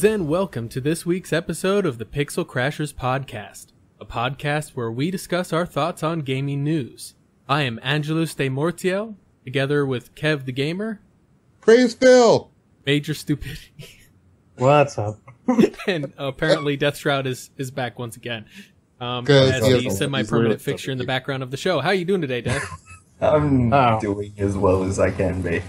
Greetings and welcome to this week's episode of the Pixel Crashers Podcast, a podcast where we discuss our thoughts on gaming news. I am Angelus de Mortiel, together with Kev the Gamer. Praise Phil! MajorStupidity. What's up? And apparently Death Shroud is back once again. As the semi-permanent fixture in the background of the show. How are you doing today, Death? I'm doing as well as I can be.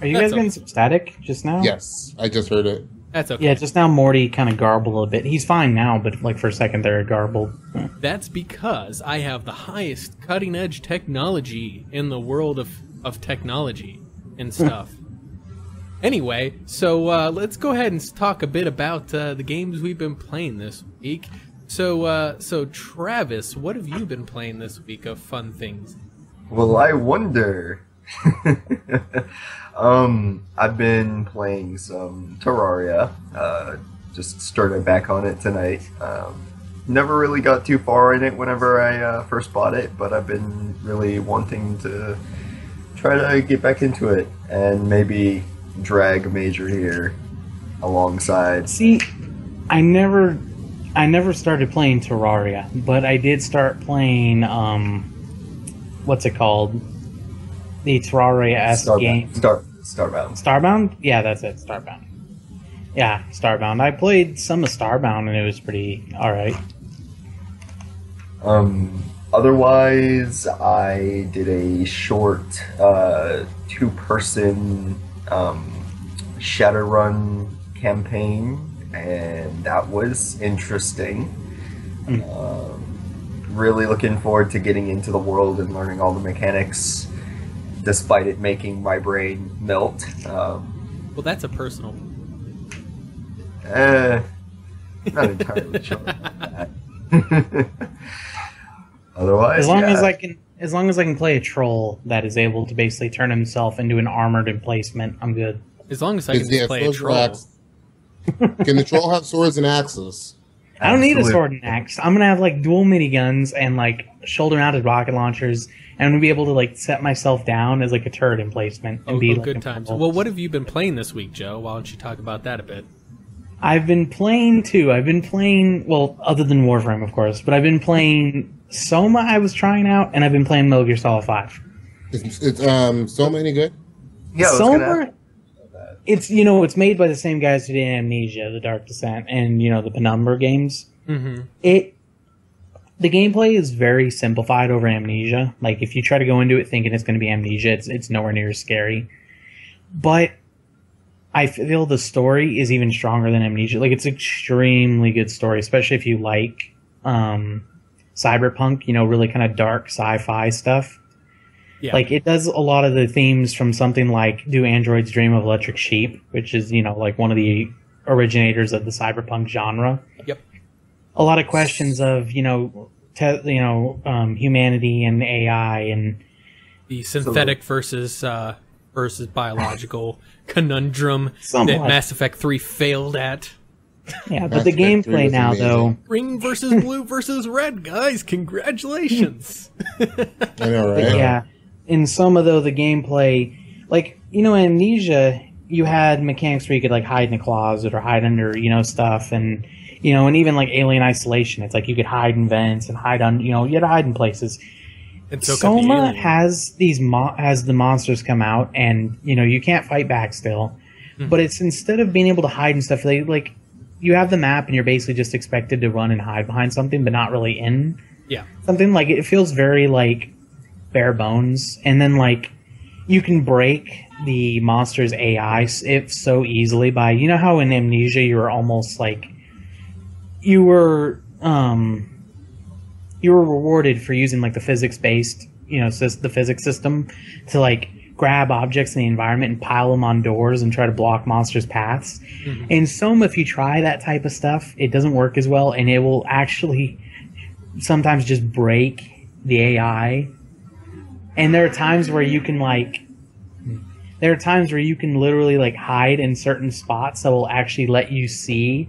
Are you guys getting some static just now? Yes, I just heard it. That's okay. Yeah, just now Morty kind of garbled a bit. He's fine now, but like for a second there it garbled. That's because I have the highest cutting-edge technology in the world of technology and stuff. Anyway, so let's go ahead and talk a bit about the games we've been playing this week. So Travis, what have you been playing this week of fun things? Well, I wonder. I've been playing some Terraria. Just started back on it tonight. Never really got too far in it whenever I first bought it, but I've been really wanting to try to get back into it and maybe drag Major here alongside. See, I never started playing Terraria, but I did start playing what's it called? The Terraria-esque game. Starbound. Starbound? Yeah, that's it. Starbound. Yeah, Starbound. I played some of Starbound and it was pretty alright. Otherwise, I did a short two-person Shadowrun campaign, and that was interesting. Really looking forward to getting into the world and learning all the mechanics, despite it making my brain melt. Well, that's a personal. Not entirely sure about that. Otherwise, as long as I can play a troll that is able to basically turn himself into an armored emplacement, I'm good. As long as I can just play a troll. Can the troll have swords and axes? I don't need a sword and axe. I'm gonna have like dual miniguns and like shoulder-mounted rocket launchers, and I'm gonna be able to like set myself down as like a turret emplacement and be like good times. Well, what have you been playing this week, Joe? Why don't you talk about that a bit? I've been playing too. I've been playing, well, other than Warframe, of course, but I've been playing Soma. I was trying out, and I've been playing Metal Gear Solid 5. It's Soma any good? Yeah, Soma. It's it's made by the same guys who did Amnesia, The Dark Descent, and the Penumbra games. Mm-hmm. The gameplay is very simplified over Amnesia. Like if you try to go into it thinking it's going to be Amnesia, it's nowhere near as scary. But I feel the story is even stronger than Amnesia. Like it's an extremely good story, especially if you like cyberpunk, really kind of dark sci-fi stuff. Yeah. Like, it does a lot of the themes from something like Do Androids Dream of Electric Sheep, which is, like one of the originators of the cyberpunk genre. Yep. A lot of questions of, humanity and AI and... The synthetic versus biological conundrum that Mass Effect 3 failed at. Yeah, but the gameplay now, though... Green versus blue versus red, guys! Congratulations! I know, right? Yeah. In Soma, though, the gameplay, like, in Amnesia, you had mechanics where you could, like, hide in a closet or hide under, stuff, and, and even, like, Alien Isolation, it's like you could hide in vents and hide on, you had to hide in places. And so Soma has has the monsters come out, and, you can't fight back still, but it's instead of being able to hide and stuff, you have the map, and you're basically just expected to run and hide behind something, but not really in something. Like, it feels very, like, bare bones, and then like you can break the monster's AI if so easily by how in Amnesia you were almost like you were rewarded for using like the physics based the physics system to like grab objects in the environment and pile them on doors and try to block monsters' paths. And Soma, if you try that type of stuff, it doesn't work as well, and it will actually sometimes just break the AI. And there are times where you can literally like hide in certain spots that will actually let you see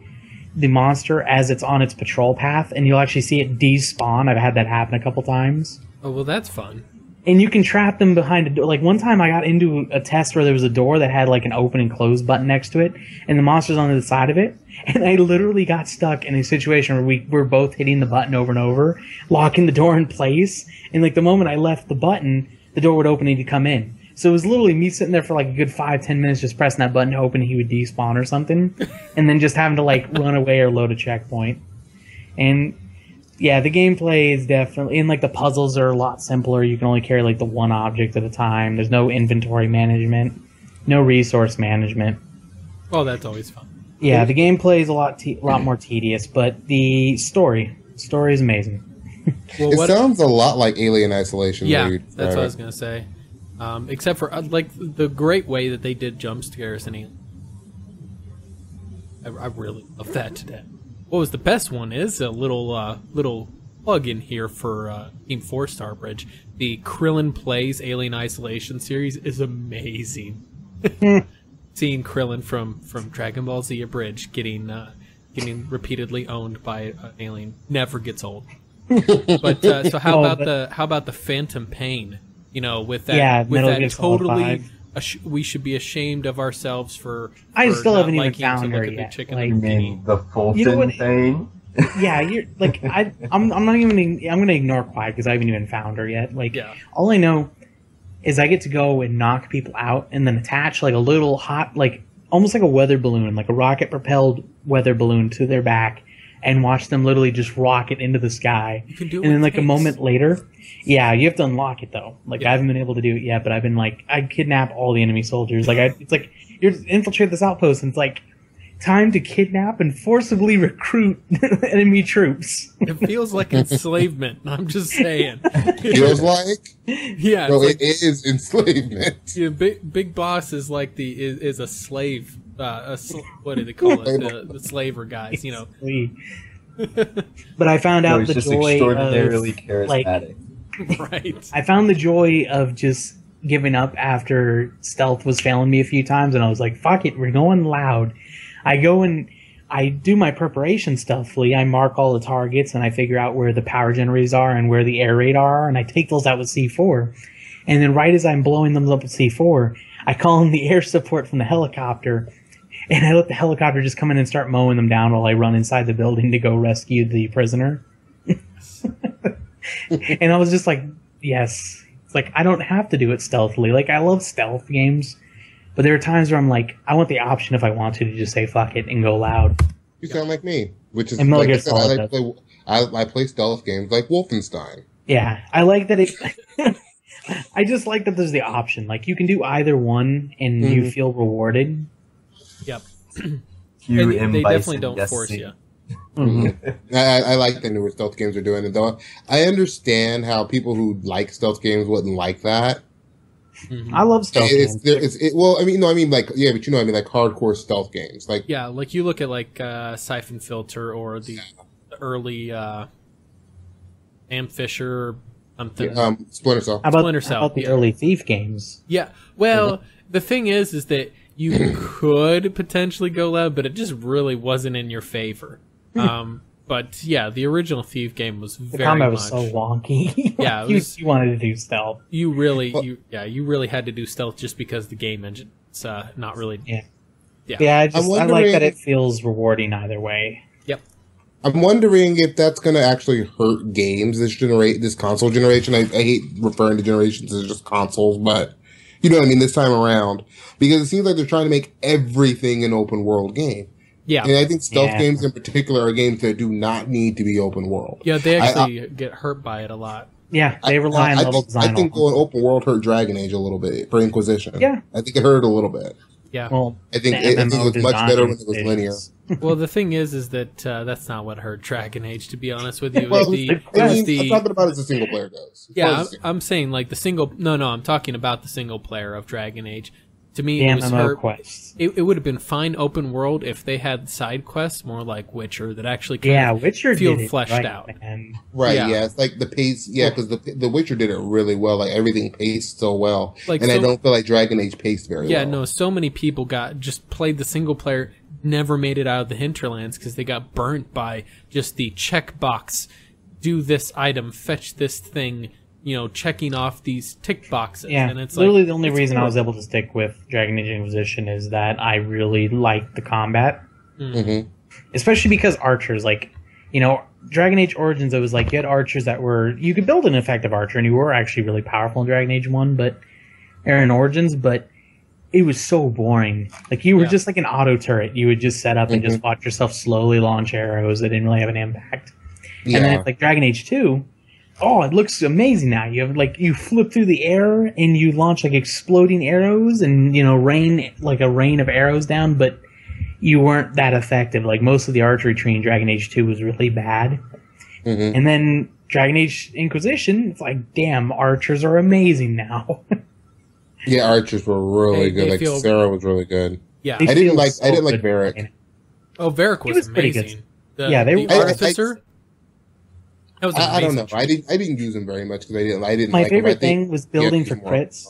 the monster as it's on its patrol path, and you'll actually see it despawn. I've had that happen a couple times. Oh, well, that's fun. And you can trap them behind a door. Like, one time I got into a test where there was a door that had, like, an open and close button next to it, and the monster's on the side of it, and I literally got stuck in a situation where we were both hitting the button over and over, locking the door in place, and, like, the moment I left the button, the door would open and he'd come in. So it was literally me sitting there for, like, a good 5-10 minutes just pressing that button to open, and he would despawn or something, and then just having to, like, run away or load a checkpoint. And... yeah, the gameplay is definitely... and, like, the puzzles are a lot simpler. You can only carry, like, the one object at a time. There's no inventory management. No resource management. Oh, that's always fun. Yeah, the gameplay is a lot more tedious, but the story is amazing. Well, it sounds a lot like Alien Isolation. Yeah, that's what I was going to say. Except for, like, the great way that they did jump scares in Alien. I really love that to death. What was the best one is a little plug in here for Team 4-Star Bridge. The Krillin Plays Alien Isolation series is amazing. Seeing Krillin from Dragon Ball Z Abridged getting repeatedly owned by an alien never gets old. But so how about the Phantom Pain? You know, with that totally. We should be ashamed of ourselves for I still haven't even liking to found look her at the yet. chicken Like, and You bikini. mean the Fulton You know what- thing? yeah, you're like I'm not even. I'm gonna ignore Quiet because I haven't even found her yet. Like, Yeah. all I know is I get to go and knock people out and then attach like a little hot, like almost like a weather balloon, like a rocket propelled weather balloon to their back, and watch them literally just rocket into the sky. You can do it and then with like a tanks. moment later, yeah, you have to unlock it though. Like, Yeah. I haven't been able to do it yet, but I've been like, I kidnap all the enemy soldiers. Like, it's like you infiltrate this outpost, and it's like time to kidnap and forcibly recruit enemy troops. It feels like enslavement. I'm just saying. Feels like? Yeah, No, it's like, it is enslavement. yeah, Big Boss is like is a slave. What do they call it? The slaver guys. You know. But I found No, out he's the just joy extraordinarily of, like, charismatic. Right. I found the joy of just giving up after stealth was failing me a few times, and I was like, fuck it, we're going loud. I go and I do my preparation stealthily. I mark all the targets, and I figure out where the power generators are and where the air raid are, and I take those out with C4. And then right as I'm blowing them up with C4, I call in the air support from the helicopter, and I let the helicopter just come in and start mowing them down while I run inside the building to go rescue the prisoner. And I was just like, yes. It's like, I don't have to do it stealthily. Like, I love stealth games, but there are times where I'm like, I want the option if I want to just say fuck it and go loud. You sound like me, which is And Metal like I Gear said, I Solid like to play. I play stealth games like Wolfenstein. Yeah, I like that it... I just like that there's the option. Like, you can do either one and you feel rewarded. Yep. You And they definitely don't force you. I like the newer stealth games are doing it though. I understand how people who like stealth games wouldn't like that. I love stealth games. Well, I mean, no, I mean like yeah, but you know, what I mean like hardcore stealth games. Like Yeah, like you look at like Siphon Filter or the early Am Fisher. Splinter Cell. How about, Splinter Cell, how about the yeah. early Thief games? Yeah. Well, the thing is that you could potentially go loud, but it just really wasn't in your favor. But yeah, the original Thief game was The very combat much. was so wonky. Yeah, it you, was- you wanted to do stealth. You really had to do stealth just because the game engine. It's not really. Yeah. Yeah. Yeah, I I'm like wondering- that it feels rewarding either way. Yep. I'm wondering if that's going to actually hurt games this console generation. I hate referring to generations as just consoles, but you know what I mean. This time around, because it seems like they're trying to make everything an open world game. Yeah. And I think stealth Yeah. games in particular are games that do not need to be open world. Yeah, they actually get hurt by it a lot. Yeah, they rely on level design. I think going open world hurt Dragon Age a little bit for Inquisition. Yeah. I think it hurt a little bit. Yeah. Well, I think the it MMO was much better when it was design linear. is- Well, the thing is that that's not what hurt Dragon Age. To be honest with you, Well, It was I mean, the I'm talking about as a single player goes. As far yeah. as the- I'm saying like the single. No, I'm talking about the single player of Dragon Age. To me, The it was MMO hurt. quests. It would have been fine open world if they had side quests more like Witcher that actually Yeah, Witcher feel did it fleshed right, out. man. Right, Yeah. yeah. It's like the pace, yeah, because the Witcher did it really well. Like everything paced so well, Like, and I so- don't feel like Dragon Age paced very Yeah, well. no, so many people just played the single player, never made it out of the hinterlands because they got burnt by just the checkbox, do this item, fetch this thing, checking off these tick boxes. Yeah, and it's literally like, the only it's reason cool. I was able to stick with Dragon Age Inquisition is that I really liked the combat. Mm-hmm. Especially because archers, Dragon Age Origins, it was like you had archers that were... You could build an effective archer, and you were actually really powerful in Dragon Age 1, or in Origins, but it was so boring. Like, you were just like an auto turret. You would just set up and just watch yourself slowly launch arrows that didn't really have an impact. Yeah. And then it's like Dragon Age 2... Oh, it looks amazing now. You have you flip through the air and you launch exploding arrows and rain a rain of arrows down, but you weren't that effective. Like most of the archery tree in Dragon Age 2 was really bad. Mm-hmm. And then Dragon Age Inquisition, it's like, damn, archers are amazing now. Yeah, archers were really good. Sarah was really good. Yeah, I didn't like Varric. Oh, Varric was pretty amazing. good. The artificer. That was I don't know. choice. I didn't use them very much because I didn't. My like favorite them. thing was building for crits.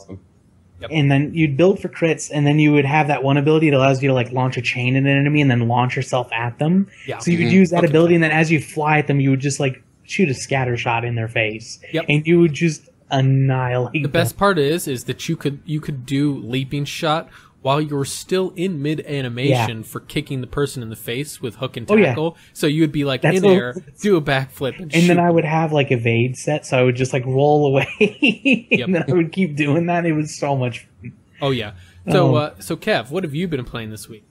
Yep. And then you'd build for crits, and then you would have that one ability that allows you to launch a chain at an enemy and then launch yourself at them. Yeah. So you could use that ability, and then as you fly at them, you would just shoot a scatter shot in their face. Yep. And you would just annihilate The them. best part is that you could do leaping shot while you were still in mid animation for kicking the person in the face with hook and tackle. So you would be That's in air, do a backflip, and shoot. then I would have evade set, so I would just roll away, and then I would keep doing that. It was so much fun. Oh yeah. So so Kev, what have you been playing this week?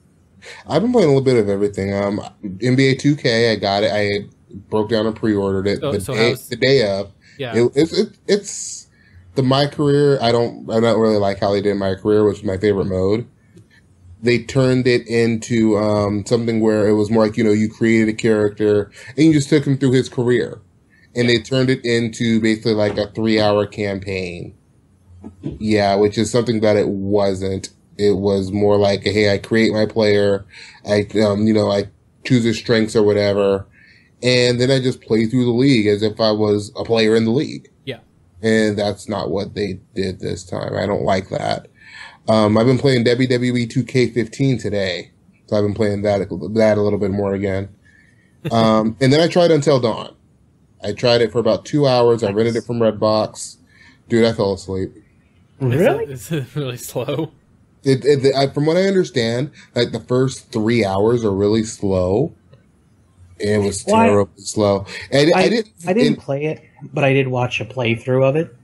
I've been playing a little bit of everything. NBA 2K, I got it. I broke down and pre-ordered it the day of. Yeah. It's my career. I don't really like how they did my career, which is my favorite mode. They turned it into something where it was more like, you created a character and you just took him through his career. And they turned it into basically a 3-hour campaign. Yeah, which is something that it wasn't. It was more like, hey, I create my player, I choose his strengths or whatever, and then I just play through the league as if I was a player in the league. Yeah. And that's not what they did this time. I don't like that. I've been playing WWE 2K15 today, so I've been playing that a little bit more again. And then I tried Until Dawn. I tried it for about 2 hours. I rented it from Redbox. Dude, I fell asleep. Really? Is it really slow? From what I understand, the first 3 hours are really slow. It was terribly slow. And I didn't play it, but I did watch a playthrough of it.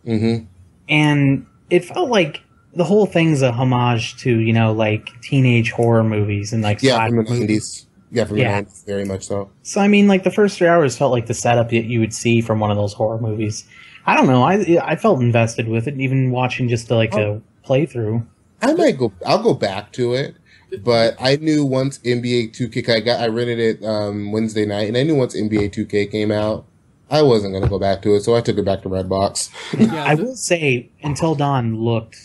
Mm-hmm. And it felt like the whole thing's a homage to, teenage horror movies and from the 90s. Yeah, from the 90s, very much so. So, the first 3 hours felt like the setup that you would see from one of those horror movies. I don't know. I felt invested with it, even watching just a playthrough. I'll go back to it, but I knew once NBA 2K, I rented it Wednesday night, and I knew once NBA 2K came out, I wasn't going to go back to it, so I took it back to Redbox. I will say, Until Dawn looked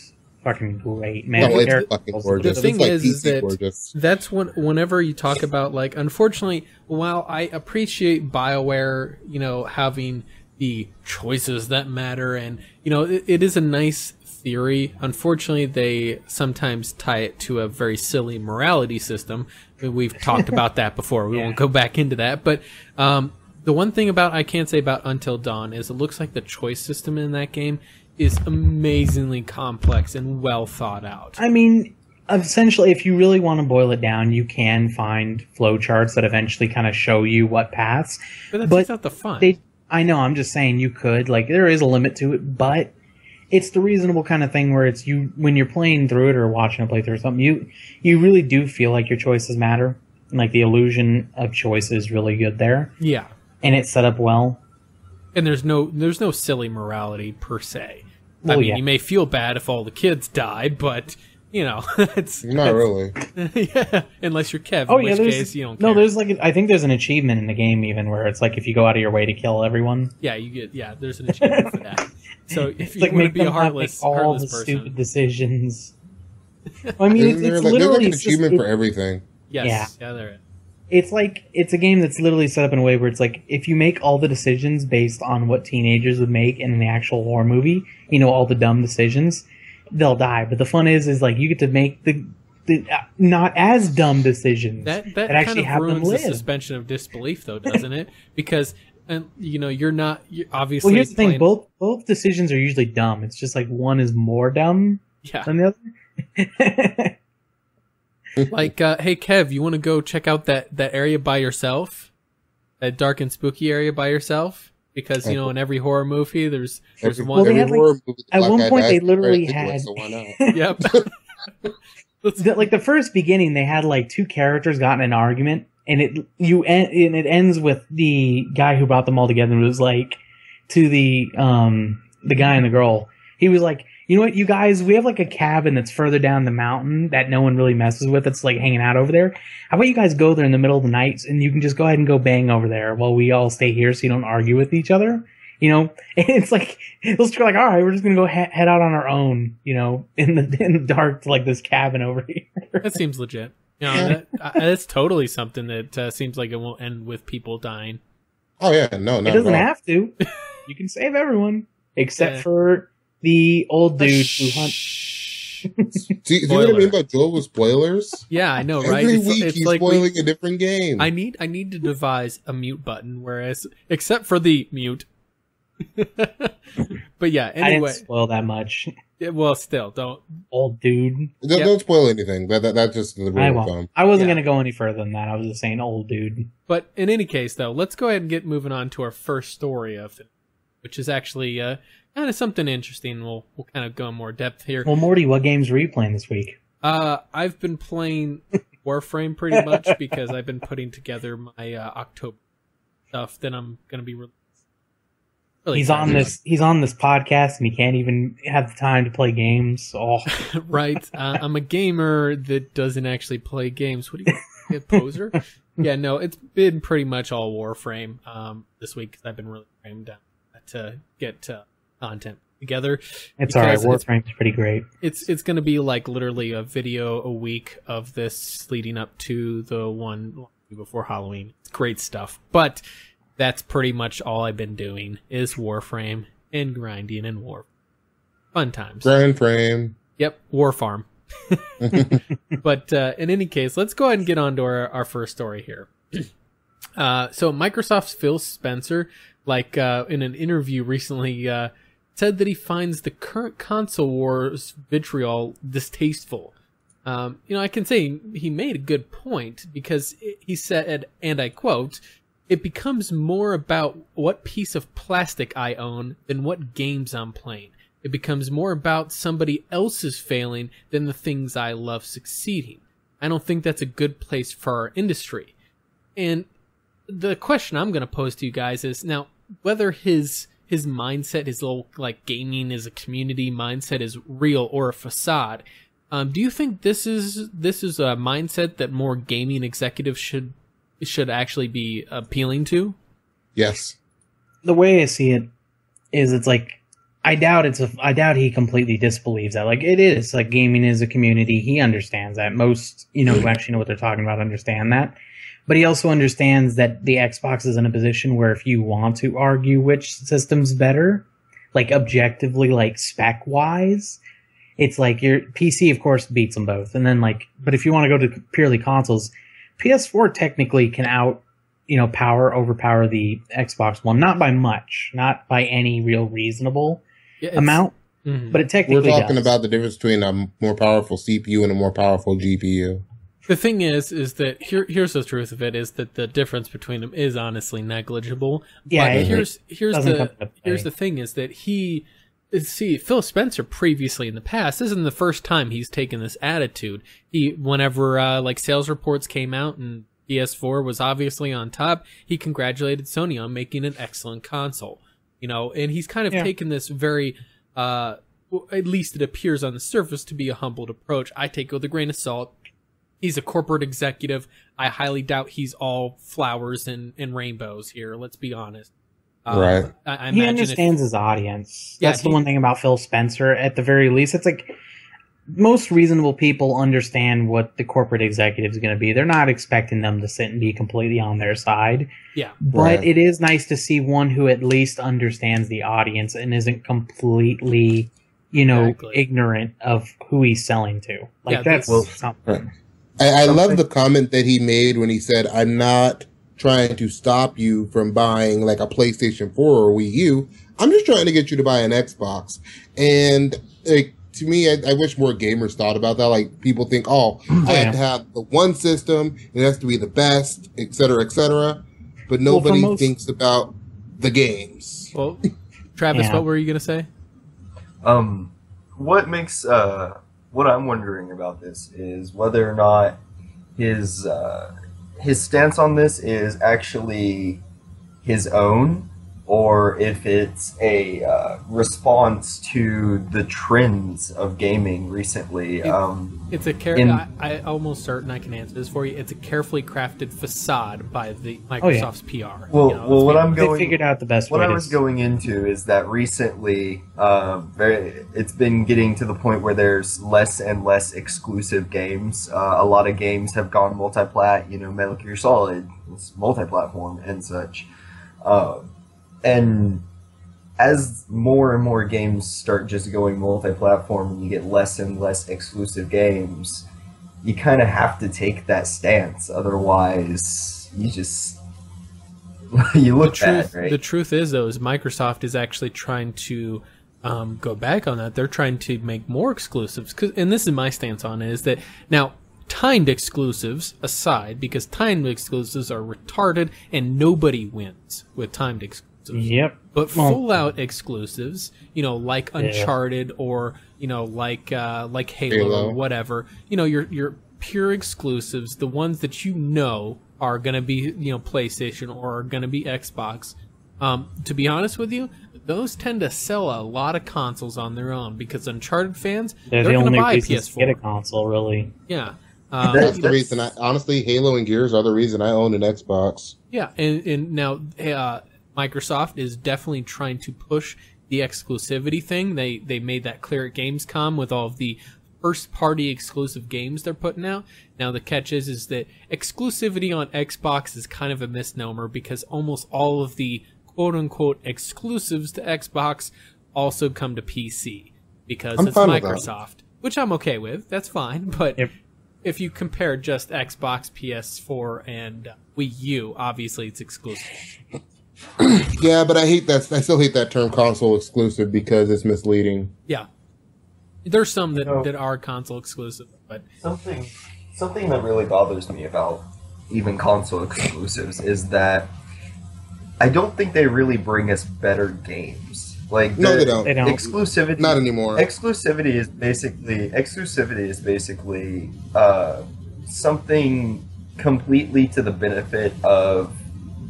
fucking great, man. No, it's fucking gorgeous. The thing is that gorgeous. That's whenever you talk about unfortunately, while I appreciate BioWare, having the choices that matter, and it is a nice theory. Unfortunately, they sometimes tie it to a very silly morality system. We've talked about that before. We won't go back into that, but the one thing I can say about Until Dawn is it looks like the choice system in that game is amazingly complex and well thought out. Essentially, if you really want to boil it down, you can find flowcharts that eventually kind of show you what paths. But that's not the fun. I know, I'm just saying you could. There is a limit to it, but it's the reasonable kind of thing where it's when you're playing through it or watching a playthrough or something, you really do feel like your choices matter. And, the illusion of choice is really good there. Yeah. And it's set up well. And there's no silly morality per se. You may feel bad if all the kids die, but it's not really. Yeah, unless you're Kev, in which case you don't care. No, I think there's an achievement in the game even where it's if you go out of your way to kill everyone. Yeah, there's an achievement for that. So if you want to be a heartless person, stupid decisions. It's literally there's an achievement for everything. Yes, yeah, there is. It's a game that's literally set up in a way where it's if you make all the decisions based on what teenagers would make in an actual horror movie, all the dumb decisions, they'll die. But the fun is you get to make the not as dumb decisions that actually kind of have them ruins the live. suspension of disbelief, though, doesn't it? Because And you're obviously. Well, here's the thing: both decisions are usually dumb. It's just like one is more dumb than the other. Like, hey Kev, you want to go check out that area by yourself? That dark and spooky area by yourself? Because in every horror movie, there's one. Well, they had, at one point, they literally had. So why not? Yep. Like the first beginning, they had like two characters got in an argument, and it ends with the guy who brought them all together. And it was like to the guy and the girl. He was like, you know what, you guys, we have like a cabin that's further down the mountain that no one really messes with. It's like hanging out over there. How about you guys go there in the middle of the night and you can just go ahead and go bang over there while we all stay here so you don't argue with each other? And it's like, those two are like, all right, we're just going to go head out on our own, in the dark to like this cabin over here. That seems legit. That's totally something that seems like it won't end with people dying. Oh, yeah, no, it doesn't have to. You can save everyone except for the old dude who hunts. See what I mean by Joel with spoilers? Yeah, I know, right? Every week he's like spoiling a different game. I need to devise a mute button, except for the mute. But yeah, anyway. I didn't spoil that much. Well, still, don't. Old dude. Don't spoil anything. That's just the rule of thumb. I wasn't going to go any further than that. I was just saying old dude. But in any case, though, let's go ahead and get moving on to our first story of it, which is actually kind of something interesting. We'll kind of go in more depth here. Well, Morty, what games were you playing this week? I've been playing Warframe pretty much because I've been putting together my October stuff that I'm going to be releasing. Really he's on this podcast and he can't even have the time to play games. Oh, right. I'm a gamer that doesn't actually play games. What do you a poser? Yeah, no, it's been pretty much all Warframe this week because I've been really framed down to get content together. It's all right. Warframe's pretty great. It's going to be like literally a video a week of this leading up to the one before Halloween. It's great stuff, but that's pretty much all I've been doing is Warframe and grinding and war. Fun times. Grind frame. Yep, War Farm. But in any case, let's go ahead and get on to our first story here. So Microsoft's Phil Spencer, in an interview recently, said that he finds the current console wars vitriol distasteful. I can say he made a good point because he said, and I quote, "It becomes more about what piece of plastic I own than what games I'm playing. It becomes more about somebody else's failing than the things I love succeeding. I don't think that's a good place for our industry." And the question I'm going to pose to you guys is, now, whether his mindset, his little gaming is a community mindset is real or a facade, do you think this is a mindset that more gaming executives should actually be appealing to? Yes. The way I see it is, it's like, I doubt he completely disbelieves that. It is gaming is a community. He understands that. Most, who actually know what they're talking about understand that. But he also understands that the Xbox is in a position where if you want to argue which system's better, objectively, spec wise, it's your PC, of course, beats them both. And then but if you want to go to purely consoles, PS4 technically can overpower the Xbox One, not by much, not by any real reasonable amount, but it technically We're talking does. about the difference between a more powerful CPU and a more powerful GPU. The thing is that here's the truth of it, is that the difference between them is honestly negligible. Yeah, but here's the thing is that Phil Spencer previously in the past, this isn't the first time he's taken this attitude. Whenever sales reports came out and PS4 was obviously on top, he congratulated Sony on making an excellent console. And he's kind of taken this very, at least it appears on the surface to be a humbled approach. I take it with a grain of salt. He's a corporate executive. I highly doubt he's all flowers and rainbows here. Let's be honest. Right. I he understands his audience. That's the one thing about Phil Spencer. At the very least, it's most reasonable people understand what the corporate executive is going to be. They're not expecting them to sit and be completely on their side. Yeah. But it is nice to see one who at least understands the audience and isn't completely, ignorant of who he's selling to. That's something. I love the comment that he made when he said, "I'm not trying to stop you from buying like a PlayStation 4 or Wii U. I'm just trying to get you to buy an Xbox. And like, to me, I wish more gamers thought about that. Like, people think, I have to have the one system, it has to be the best, et cetera, but nobody thinks about the games. Well, Travis, what were you going to say? What makes, what I'm wondering about this is whether or not his stance on this is actually his own, or if it's a response to the trends of gaming recently. It's a I'm almost certain I can answer this for you. It's a carefully crafted facade by the Microsoft's PR. Well, they figured out the best. What I was going into is that recently, it's been getting to the point where there's less and less exclusive games. A lot of games have gone multi-plat. Metal Gear Solid is multi-platform and such. And as more and more games start just going multi-platform and you get less and less exclusive games, you kind of have to take that stance. Otherwise, you look bad, right? The truth is, though, is Microsoft is actually trying to go back on that. They're trying to make more exclusives. And this is my stance on it, is that now, timed exclusives aside, because timed exclusives are retarded and nobody wins with timed exclusives. Yep. But full-out exclusives, like Uncharted or like Halo or whatever, your pure exclusives, the ones that are going to be PlayStation or are going to be Xbox. To be honest with you, those tend to sell a lot of consoles on their own because Uncharted fans, they're going to buy a PS4. Get a console, really. Yeah. That's the reason. Honestly, Halo and Gears are the reason I own an Xbox. Yeah, and now Microsoft is definitely trying to push the exclusivity thing. They made that clear at Gamescom with all of the first-party exclusive games they're putting out. Now the catch is that exclusivity on Xbox is kind of a misnomer because almost all of the quote-unquote exclusives to Xbox also come to PC because it's Microsoft, which I'm okay with. That's fine, but if you compare just Xbox, PS4, and Wii U, obviously it's exclusive. Yeah, but I still hate that term console exclusive because it's misleading. Yeah. There's some that are console exclusive, but something that really bothers me about even console exclusives is that I don't think they really bring us better games. Like no, they don't. Exclusivity, not anymore. Exclusivity is basically something completely to the benefit of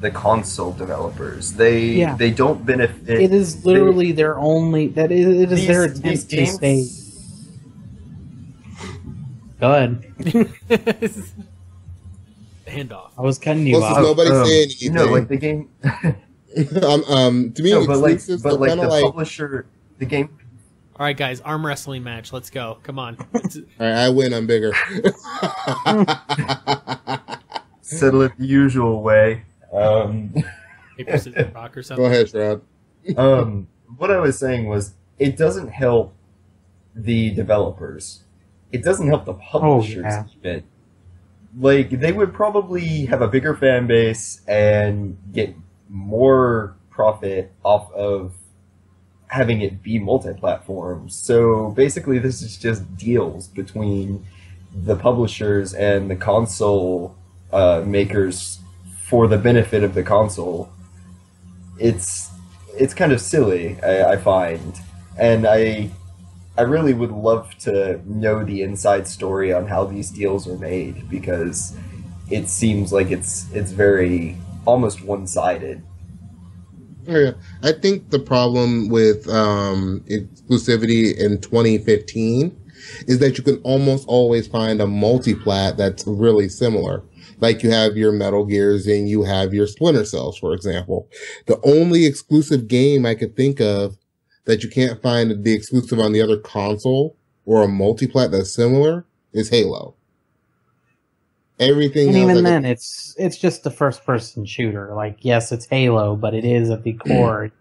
the console developers. They don't benefit. It is literally their only. It is their attempt to stay. Go ahead. Handoff. I was cutting you off. Nobody say anything. Like the game. To me, but like the publisher, the game. All right, guys, arm wrestling match. Let's go. Come on. All right, I win. I'm bigger. Settle it the usual way. Paper, scissors, rock or something. Go ahead, Shroud. What I was saying was, it doesn't help the developers. It doesn't help the publishers even. Like, they would probably have a bigger fan base and get more profit off of having it be multi-platform. So basically this is just deals between the publishers and the console makers for the benefit of the console. It's kind of silly, I find. And I really would love to know the inside story on how these deals are made, because it seems like it's very almost one-sided. Oh, yeah. I think the problem with exclusivity in 2015 is that you can almost always find a multi-plat that's really similar. Like you have your Metal Gears and you have your Splinter Cells, for example. The only exclusive game I could think of that you can't find the exclusive on the other console or a multi-plat that's similar is Halo. Everything and else, even then, it's just a first-person shooter. Like, yes, it's Halo, but it is at the core.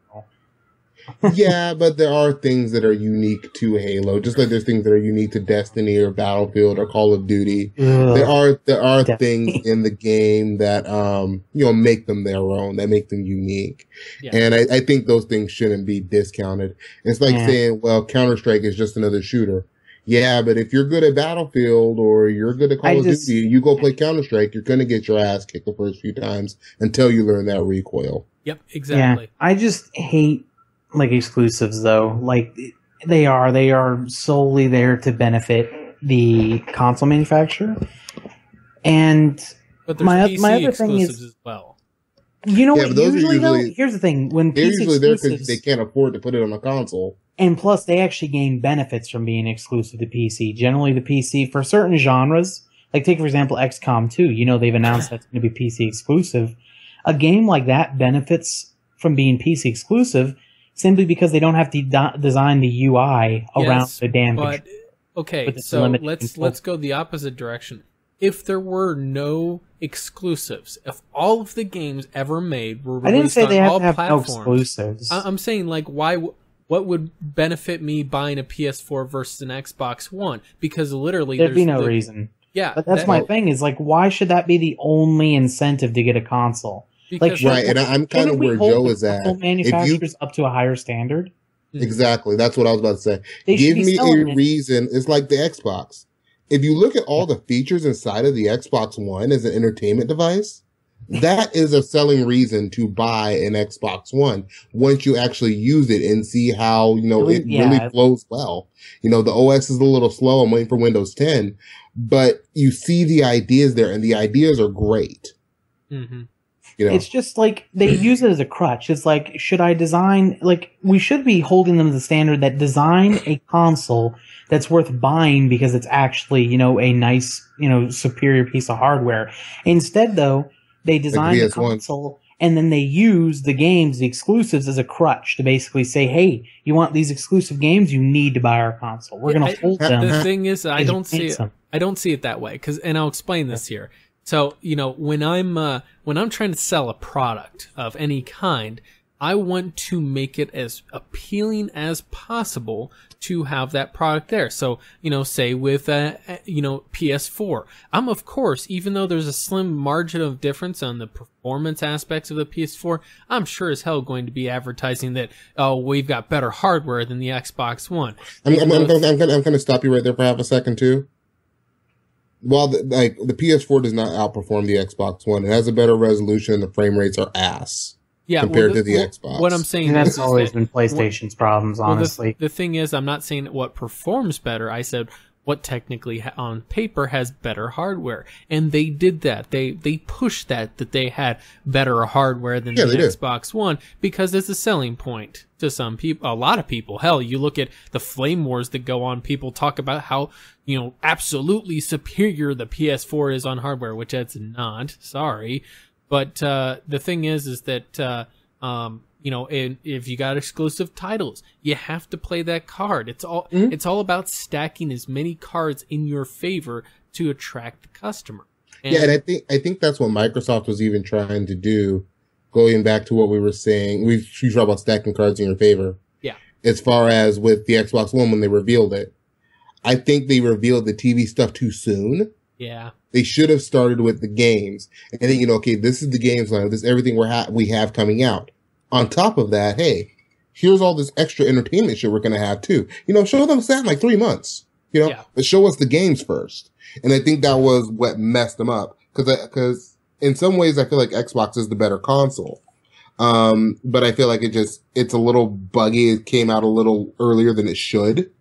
Yeah, but there are things that are unique to Halo, just like there's things that are unique to Destiny or Battlefield or Call of Duty. There are things in the game that make them their own, that make them unique. Yeah. And I think those things shouldn't be discounted. It's like saying, well, Counter-Strike is just another shooter. Yeah, but if you're good at Battlefield or you're good at Call of Duty, you go play Counter-Strike, you're gonna get your ass kicked the first few times until you learn that recoil. Yep, exactly. Yeah, I just hate like exclusives though. Like they are solely there to benefit the console manufacturer. And but there's my other thing is as well. You know what? Usually, here's the thing: when they're usually there because they can't afford to put it on a console, and plus they actually gain benefits from being exclusive to PC. Generally, the PC for certain genres, like take for example XCOM 2. You know they've announced that's going to be PC exclusive. A game like that benefits from being PC exclusive simply because they don't have to design the UI around the damn. But okay, so let's go the opposite direction. If there were no exclusives, if all of the games ever made were released on all platforms, no exclusives. I'm saying like what would benefit me buying a PS4 versus an Xbox One? Because literally there'd be no reason. Yeah, but that's my thing. Is like, why should that be the only incentive to get a console? Because, right, and I'm kind of where Joe is at. Manufacturers up to a higher standard. Exactly, that's what I was about to say. Give me a reason. It's like the Xbox. If you look at all the features inside of the Xbox One as an entertainment device, that is a selling reason to buy an Xbox One once you actually use it and see how, it really flows well. The OS is a little slow. I'm waiting for Windows 10, but you see the ideas there and the ideas are great. Mm-hmm. It's just like they use it as a crutch. It's like, should I design, like, we should be holding them to the standard that design a console that's worth buying because it's actually, a nice, superior piece of hardware. Instead, though, they design the console and then they use the games, the exclusives, as a crutch to basically say, hey, you want these exclusive games? You need to buy our console. We're going to hold them. The thing is, I don't see it that way, and I'll explain this here. So, when I'm trying to sell a product of any kind, I want to make it as appealing as possible to have that product there. So, say with, PS4, I'm of course, even though there's a slim margin of difference on the performance aspects of the PS4, I'm sure as hell going to be advertising that, oh, we've got better hardware than the Xbox One. I'm going to stop you right there for half a second too. While the PS4 does not outperform the Xbox One, it has a better resolution and the frame rates are ass compared to the Xbox. What I'm saying that's always been PlayStation's problems, honestly. The thing is, I'm not saying what performs better. I said what technically on paper has better hardware. And they did that. They pushed that they had better hardware than the Xbox One because it's a selling point to some people, a lot of people. Hell, you look at the flame wars that go on, people talk about how, absolutely superior the PS4 is on hardware, which it's not. Sorry. But the thing is that if you got exclusive titles, you have to play that card. It's all about stacking as many cards in your favor to attract the customer. And I think that's what Microsoft was even trying to do. Going back to what we were saying, you talk about stacking cards in your favor. Yeah. As far as with the Xbox One when they revealed it, I think they revealed the TV stuff too soon. Yeah. They should have started with the games and then, okay, this is the games line. This is everything we have coming out. On top of that, hey, here's all this extra entertainment shit we're going to have too. Show them that in like 3 months, but show us the games first. And I think that was what messed them up. Cause in some ways I feel like Xbox is the better console. But I feel like it's a little buggy. It came out a little earlier than it should.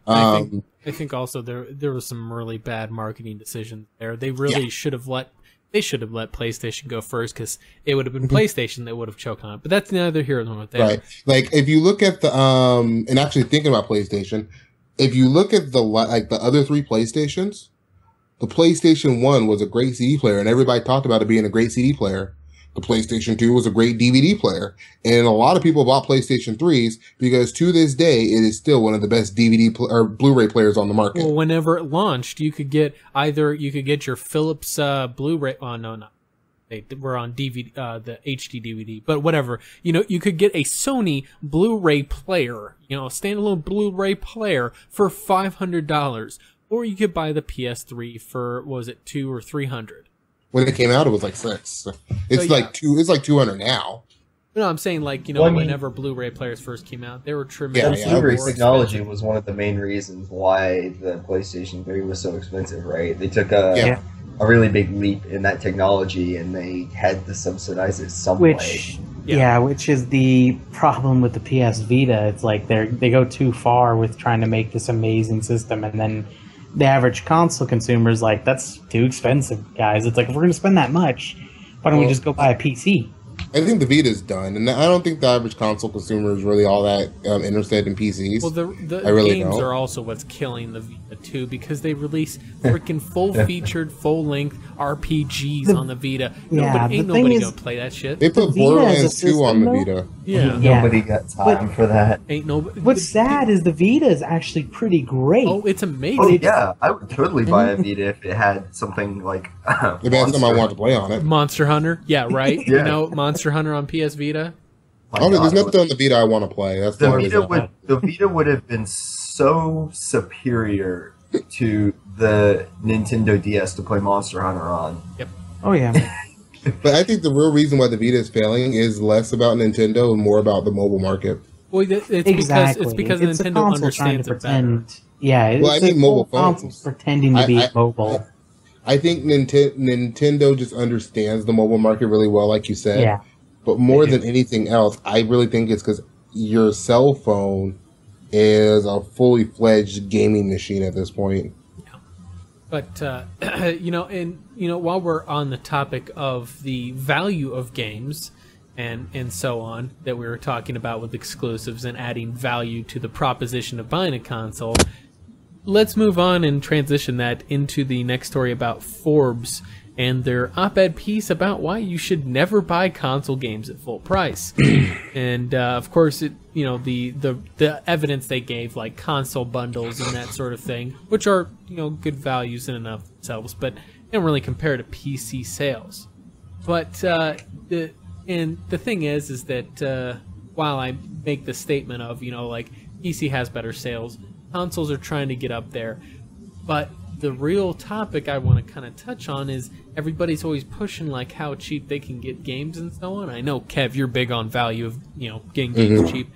I think also there was some really bad marketing decisions there. They really should have let PlayStation go first because it would have been PlayStation that would have choked on it. But that's neither here nor there. Right. Like if you look at the and actually thinking about PlayStation, if you look at the other 3 PlayStations, the PlayStation 1 was a great CD player and everybody talked about it being a great CD player. The PlayStation 2 was a great DVD player. And a lot of people bought PlayStation 3s because to this day, it is still one of the best DVD or Blu-ray players on the market. Well, whenever it launched, you could get your Philips Blu-ray. Oh, no, not. They were on DVD, the HD DVD, but whatever. You could get a Sony Blu-ray player, a standalone Blu-ray player for $500, or you could buy the PS3 for, what was it, $200 or $300? When it came out, it was like $600. It's like $200 now. No, I'm saying whenever Blu-ray players first came out, they were tremendously Blu-ray more technology expensive. was one of the main reasons why the PlayStation 3 was so expensive, right? They took a really big leap in that technology, and they had to subsidize it some way. Which is the problem with the PS Vita. It's like they go too far with trying to make this amazing system, and then the average console consumer is like, that's too expensive, guys. It's like, if we're going to spend that much, why don't we just go buy a PC? I think the Vita's done, and I don't think the average console consumer is really all that interested in PCs. Well, the games are also what's killing the Vita too, because they release freaking full-featured, full-length RPGs on the Vita. Ain't nobody gonna play that shit. They put Borderlands 2 on the Vita. Yeah. Nobody got time for that. Ain't nobody. What's sad is the Vita is actually pretty great. Oh, it's amazing. Oh yeah, I would totally buy a Vita if it had something like. The best time I want to play on it. Monster Hunter, yeah, right. Yeah. Monster Hunter on PS Vita. There's nothing on the Vita I want to play. That's the Vita would have been so superior to the Nintendo DS to play Monster Hunter on. Yep. Oh yeah. But I think the real reason why the Vita is failing is less about Nintendo and more about the mobile market. Well, it's because Nintendo understands it better. Yeah, I mean mobile phones pretending to be mobile. I think Nintendo just understands the mobile market really well, like you said. Yeah. But more than anything else, I really think it's because your cell phone is a fully fledged gaming machine at this point. Yeah. But while we're on the topic of the value of games and so on that we were talking about with exclusives and adding value to the proposition of buying a console, let's move on and transition that into the next story about Forbes and their op-ed piece about why you should never buy console games at full price. And of course, the evidence they gave, like console bundles and that sort of thing, which are good values in and of themselves, but they don't really compare to PC sales. But the thing is that while I make the statement of PC has better sales, consoles are trying to get up there, but the real topic I want to kind of touch on is everybody's always pushing like how cheap they can get games and so on. I know, Kev, you're big on value of getting games cheap.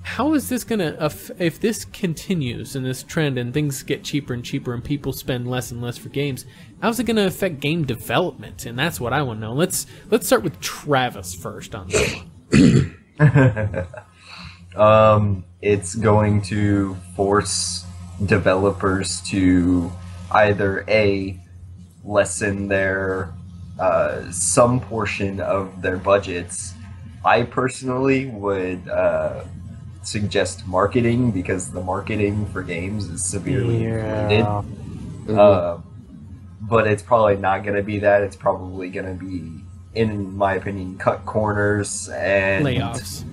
How is this gonna if this continues in this trend and things get cheaper and cheaper and people spend less and less for games? How's it gonna affect game development? And that's what I want to know. Let's start with Travis first on this one. It's going to force developers to either lessen their some portion of their budgets. I personally would suggest marketing, because the marketing for games is severely depleted. But it's probably not going to be that. It's probably going to be, in my opinion, cut corners and layoffs.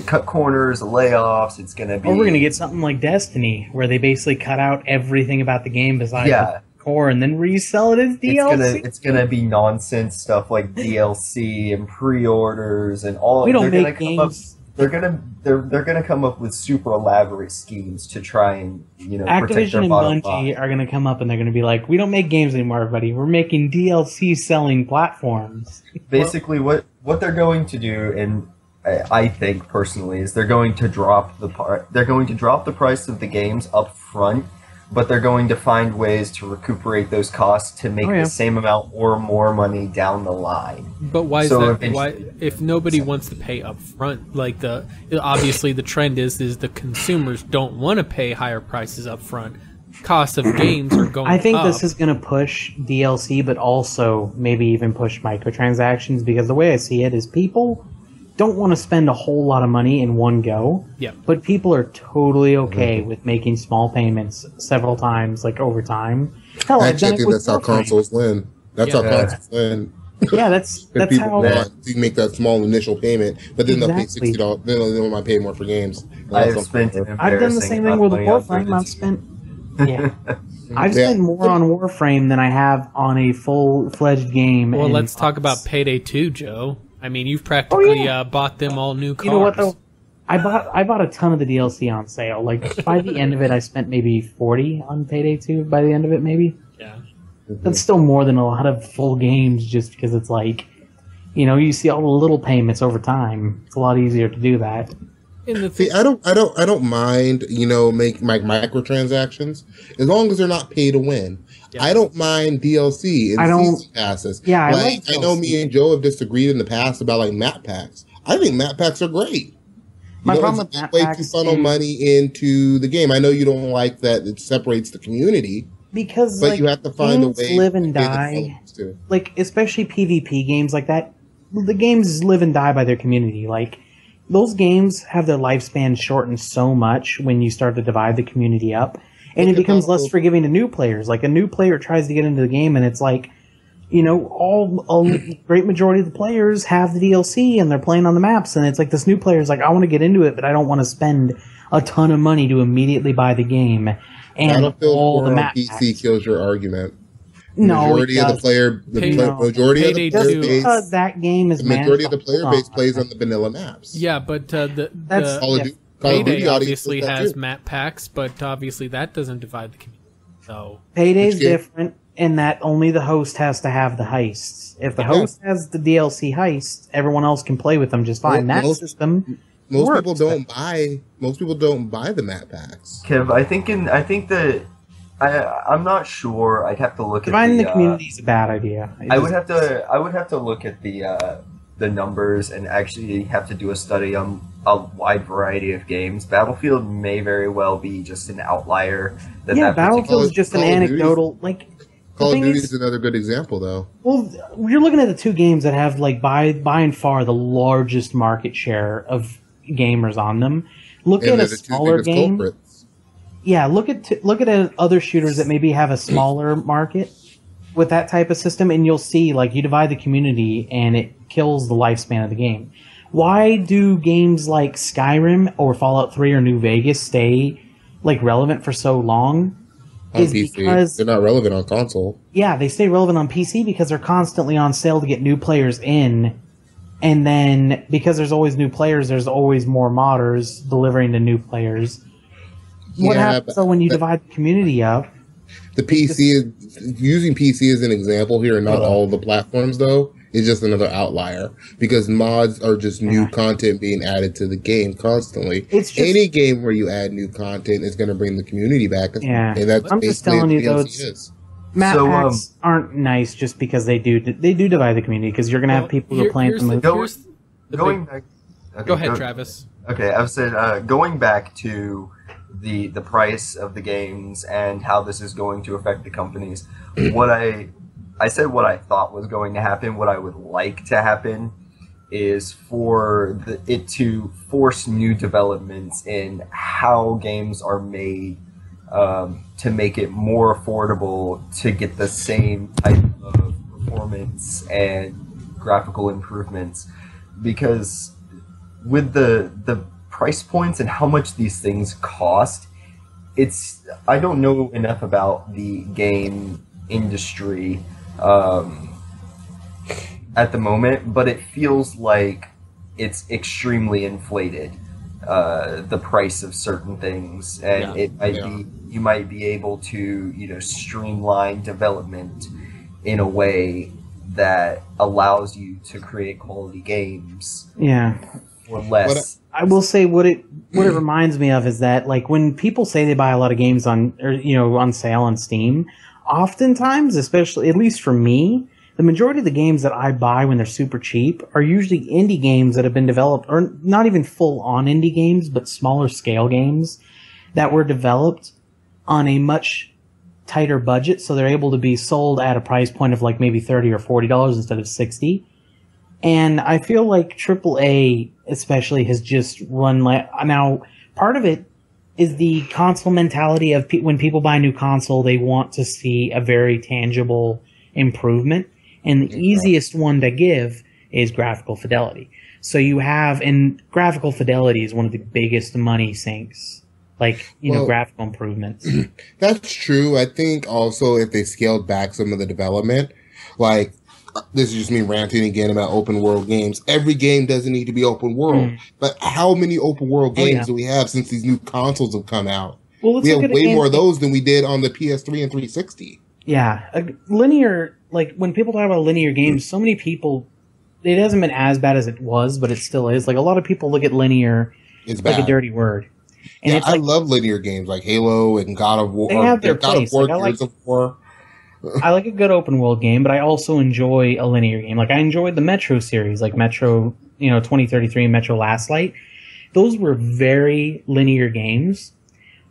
Cut corners, layoffs. It's going to be. Or we're going to get something like Destiny, where they basically cut out everything about the game besides the core, and then resell it as DLC. It's gonna be nonsense stuff like DLC and pre-orders and all. We don't make games. They're gonna come up with super elaborate schemes to try and protect their Activision bottom and line. Bungie are gonna come up and they're gonna be like, we don't make games anymore, everybody. We're making DLC selling platforms. Basically, what they're going to do, and I think personally, is they're going to drop the price of the games up front, but they're going to find ways to recuperate those costs to make the same amount or more money down the line. But why is that? Why, if nobody wants to pay up front, obviously the trend is the consumers don't want to pay higher prices up front. Costs of games are going up. I think this is going to push DLC, but also maybe even push microtransactions, because the way I see it is people don't want to spend a whole lot of money in one go. Yeah. But people are totally okay with making small payments several times, over time. Hell, Actually, I think that's how consoles win. That's how consoles win. Yeah, that's people how. You make that small initial payment, but then they'll pay $60. Then they might pay more for games. I've done the same thing with Warframe. I've spent Yeah. I've spent more on Warframe than I have on a full-fledged game. Well, in let's talk about months. Payday 2, Joe. I mean, you've practically bought them all new cars. You know what, though? I bought a ton of the DLC on sale. Like, by the end of it, I spent maybe 40 on Payday 2 by the end of it, maybe. Yeah. That's still more than a lot of full games, just because it's like, you know, you see all the little payments over time. It's a lot easier to do that. See, I don't mind, you know, make microtransactions as long as they're not pay to win. Yeah. I don't mind DLC and season passes. Yeah, I know me and Joe have disagreed in the past about like map packs. I think map packs are great. My problem with map packs is way to funnel money into the game. I know you don't like that it separates the community. Because but like, you have to find a way live and die. Like, especially PvP games like that, the games live and die by their community. Like, those games have their lifespan shortened so much when you start to divide the community up, and it becomes less forgiving to new players. Like, a new player tries to get into the game, and it's like, you know, a great majority of the players have the DLC, and they're playing on the maps, and it's like this new player's like, I want to get into it, but I don't want to spend a ton of money to immediately buy the game. And all the map PC packs. kills your argument. No, majority of the player, majority of the player base, that game is the majority of the player base plays on the vanilla maps. Yeah, but the Payday obviously has map packs, but obviously that doesn't divide the community. So Payday's different in that only the host has to have the heists. If the host has the DLC heist, everyone else can play with them just fine. Most people don't buy the map packs. Kev, I'm not sure. I'd have to look Dividing the community is a bad idea. I would have to look at the numbers and actually have to do a study on a wide variety of games. Battlefield may very well be just an outlier. Battlefield is just an anecdotal. Call of Duty is another good example, though. Well, you're looking at the two games that have like by and far the largest market share of gamers on them. Look at a smaller game. Culprits. Yeah, look at other shooters that maybe have a smaller market with that type of system, and you'll see like you divide the community and it kills the lifespan of the game. Why do games like Skyrim or Fallout 3 or New Vegas stay like relevant for so long? On PC. Because they're not relevant on console. Yeah, they stay relevant on PC because they're constantly on sale to get new players in. And then, because there's always new players, there's always more modders delivering to new players. What happens though when you divide the community up? Using PC as an example here, and not all the platforms though, is just another outlier because mods are just new content being added to the game constantly. It's just, any game where you add new content is going to bring the community back. Yeah, and that's I'm just telling you though. Map packs aren't nice just because they do divide the community because you're going to have people who are playing the movie. Going back. Okay, go ahead, Travis. Okay, I was saying going back to the price of the games and how this is going to affect the companies. I said what I thought was going to happen. What I would like to happen is for it to force new developments in how games are made to make it more affordable to get the same type of performance and graphical improvements. Because with the price points and how much these things cost, I don't know enough about the game industry at the moment, but it feels like it's extremely inflated, the price of certain things, and you might be able to streamline development in a way that allows you to create quality games for less. I will say what it reminds me of is that like when people say they buy a lot of games on sale on Steam, oftentimes, especially at least for me, the majority of the games that I buy when they're super cheap are usually indie games that have been developed, or not even full-on indie games, but smaller scale games that were developed on a much tighter budget, so they're able to be sold at a price point of like maybe $30 or $40 instead of $60. And I feel like AAA especially has just run now. Part of it is the console mentality of when people buy a new console, they want to see a very tangible improvement. And the easiest one to give is graphical fidelity. So you have, and graphical fidelity is one of the biggest money sinks like, graphical improvements. That's true. I think also if they scaled back some of the development, like, this is just me ranting again about open world games. Every game doesn't need to be open world. But how many open world games do we have since these new consoles have come out? Well, we have way more of those than we did on the PS3 and 360. Yeah. Linear, like, when people talk about linear games, so many people, it hasn't been as bad as it was, but it still is. Like, a lot of people look at linear like a dirty word. And I love linear games like Halo and God of War. They have their place. Gears of War. I like a good open world game, but I also enjoy a linear game. Like, I enjoyed the Metro series, like Metro, 2033 and Metro Last Light. Those were very linear games.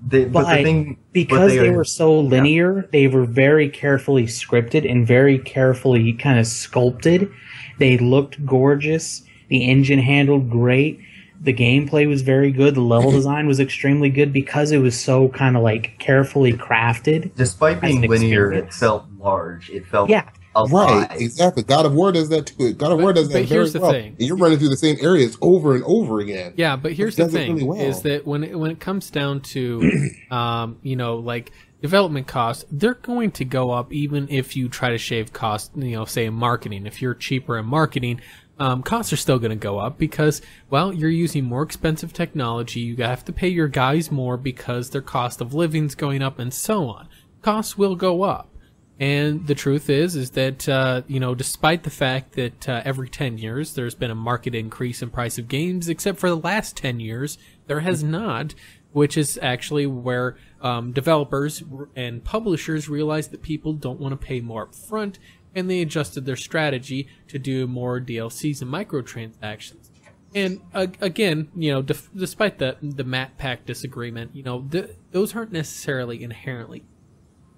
Because they were so linear, they were very carefully scripted and very carefully kind of sculpted. They looked gorgeous. The engine handled great. The gameplay was very good. The level design was extremely good because it was so kind of like carefully crafted. Despite being linear, it felt large. It felt alive. Right, exactly. God of War does that too. God of War does that very well. But here's the thing. And you're running through the same areas over and over again. Yeah, but here's the thing, is that when it comes down to, like development costs, they're going to go up even if you try to shave costs, say in marketing. If you're cheaper in marketing, costs are still going to go up because, well, you're using more expensive technology. You have to pay your guys more because their cost of living's going up and so on. Costs will go up. And the truth is that, despite the fact that every 10 years there's been a market increase in price of games, except for the last 10 years, there has not, which is actually where developers and publishers realize that people don't want to pay more up front, and they adjusted their strategy to do more DLCs and microtransactions. And again, despite the Matt Pack disagreement, those aren't necessarily inherently.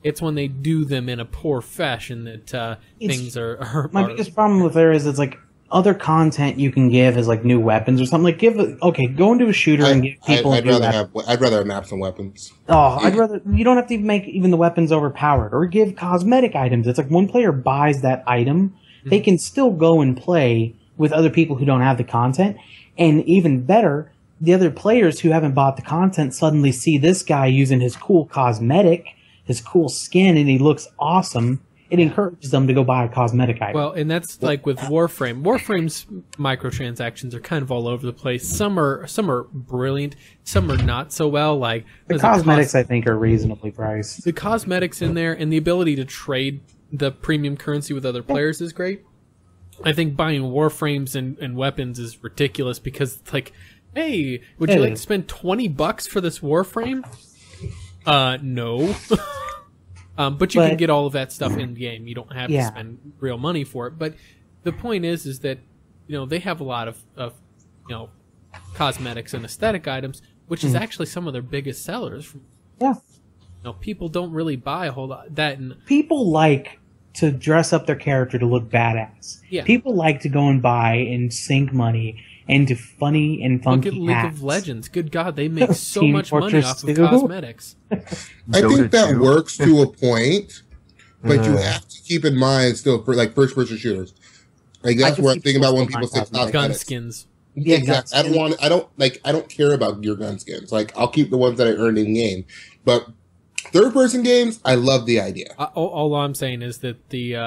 It's when they do them in a poor fashion that things are. My biggest problem with there is it's like other content you can give as like new weapons or something. Like go into a shooter and give people. I'd rather have maps and weapons. Oh, I'd rather you don't have to make even the weapons overpowered or give cosmetic items. It's like one player buys that item, they can still go and play with other people who don't have the content, and even better, the other players who haven't bought the content suddenly see this guy using his cool cosmetic. His cool skin, and he looks awesome. It encourages them to go buy a cosmetic item. Well, and that's like with Warframe. Warframe's microtransactions are kind of all over the place. Some are brilliant, some are not so well. Like the cosmetics, I think, are reasonably priced. The cosmetics in there and the ability to trade the premium currency with other players is great. I think buying Warframes and weapons is ridiculous because it's like, hey, would you like to spend $20 for this Warframe? No. But you can get all of that stuff in game. You don't have to spend real money for it. But the point is that, they have a lot of cosmetics and aesthetic items, which is actually some of their biggest sellers. Yeah. People don't really buy a whole lot that. And people like to dress up their character to look badass. Yeah. People like to go and buy and sink money into funny and funky hats. Look at League of Legends. Good God, they make so much money off of cosmetics. I think that works to a point, but you have to keep in mind still for like first-person shooters. Like that's where I'm thinking about when people say gun skins. Yeah, exactly. I don't care about your gun skins. Like I'll keep the ones that I earned in game, but third-person games, I love the idea. All I'm saying is that the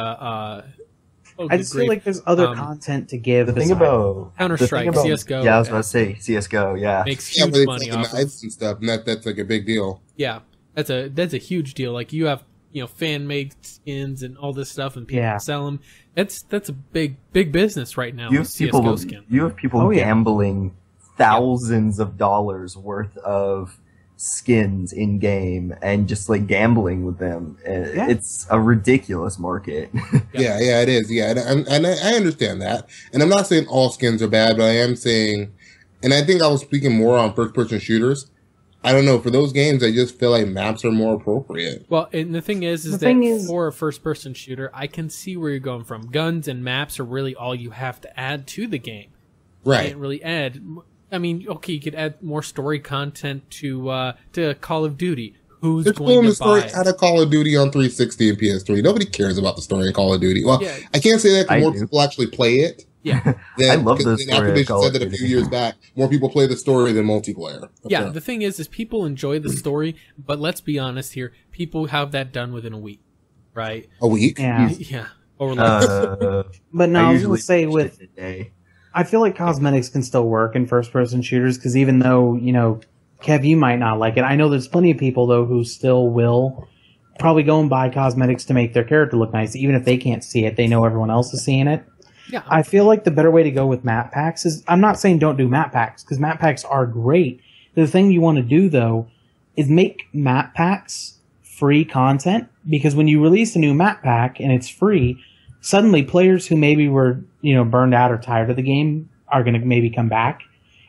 I just feel like there's other content to give. The thing about Counter-Strike, CS:GO. Yeah, I was about to say CS:GO. Yeah, makes huge money off knives and stuff, and that's like a big deal. Yeah, that's a huge deal. Like you have fan-made skins and all this stuff, and people sell them. That's a big business right now. You have CS:GO skin. You have people gambling thousands of dollars worth of skins in game and just like gambling with them. It's a ridiculous market. Yeah, it is. Yeah, and I understand that. And I'm not saying all skins are bad, but I am saying, and I think I was speaking more on first-person shooters. I don't know, for those games, I just feel like maps are more appropriate. Well, and the thing is that for a first-person shooter, I can see where you're going from. Guns and maps are really all you have to add to the game. Right. You can't really add. I mean, okay, you could add more story content to Call of Duty. Who's going to buy it? Out of Call of Duty on 360 and PS3. Nobody cares about the story in Call of Duty. Well, I can't say that because more people actually play it. Yeah. Then, I love the then story of Activision Call said of that a few Duty. years back, more people play the story than multiplayer. Yeah, the thing is people enjoy the story, but let's be honest here, people have that done within a week, right? A week? Yeah. Yeah. Or less. But no, I was going to say finish with, it in a day. I feel like cosmetics can still work in first-person shooters because even though, you know, Kev, you might not like it. I know there's plenty of people, though, who still will probably go and buy cosmetics to make their character look nice. Even if they can't see it, they know everyone else is seeing it. Yeah. I feel like the better way to go with map packs is, I'm not saying don't do map packs, because map packs are great. The thing you want to do, though, is make map packs free content, because when you release a new map pack and it's free, suddenly players who maybe were, you know, burned out or tired of the game are going to maybe come back.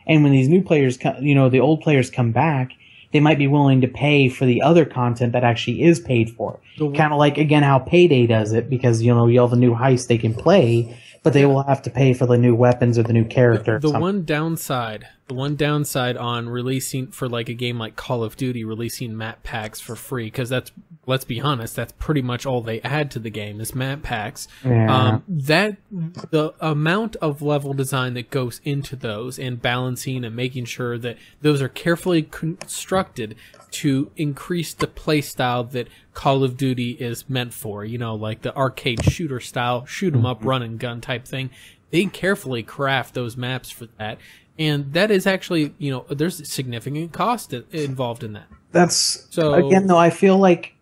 And when these new players, you know, the old players come back, they might be willing to pay for the other content that actually is paid for. Kind of like, again, how Payday does it, because, you know, you have a new heist they can play, but they will have to pay for the new weapons or the new character. The one downside on releasing for like a game like Call of Duty, releasing map packs for free, because that's, let's be honest, that's pretty much all they add to the game is map packs. Yeah. That the amount of level design that goes into those and balancing and making sure that those are carefully constructed to increase the play style that Call of Duty is meant for, you know, like the arcade shooter style, shoot 'em up, run and gun type thing. They carefully craft those maps for that. And that is actually, you know, there's significant cost involved in that. That's, So again, though, I feel like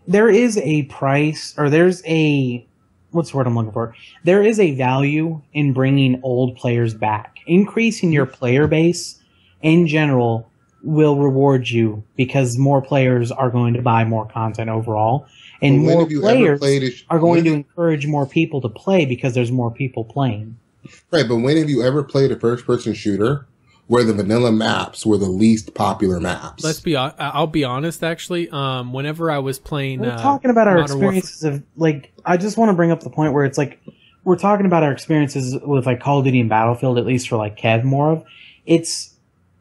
there is a price, or there's a, what's the word I'm looking for? There is a value in bringing old players back. Increasing your player base in general will reward you, because more players are going to buy more content overall, and But when more have you ever played players are going to encourage more people to play because there's more people playing. Right, but when have you ever played a first-person shooter where the vanilla maps were the least popular maps? I'll be honest, actually. Whenever I was playing, We're talking about our Modern Warfare- experiences of, like, I just want to bring up the point where it's like, we're talking about our experiences with, like, Call of Duty and Battlefield, at least for, like, Kev more of.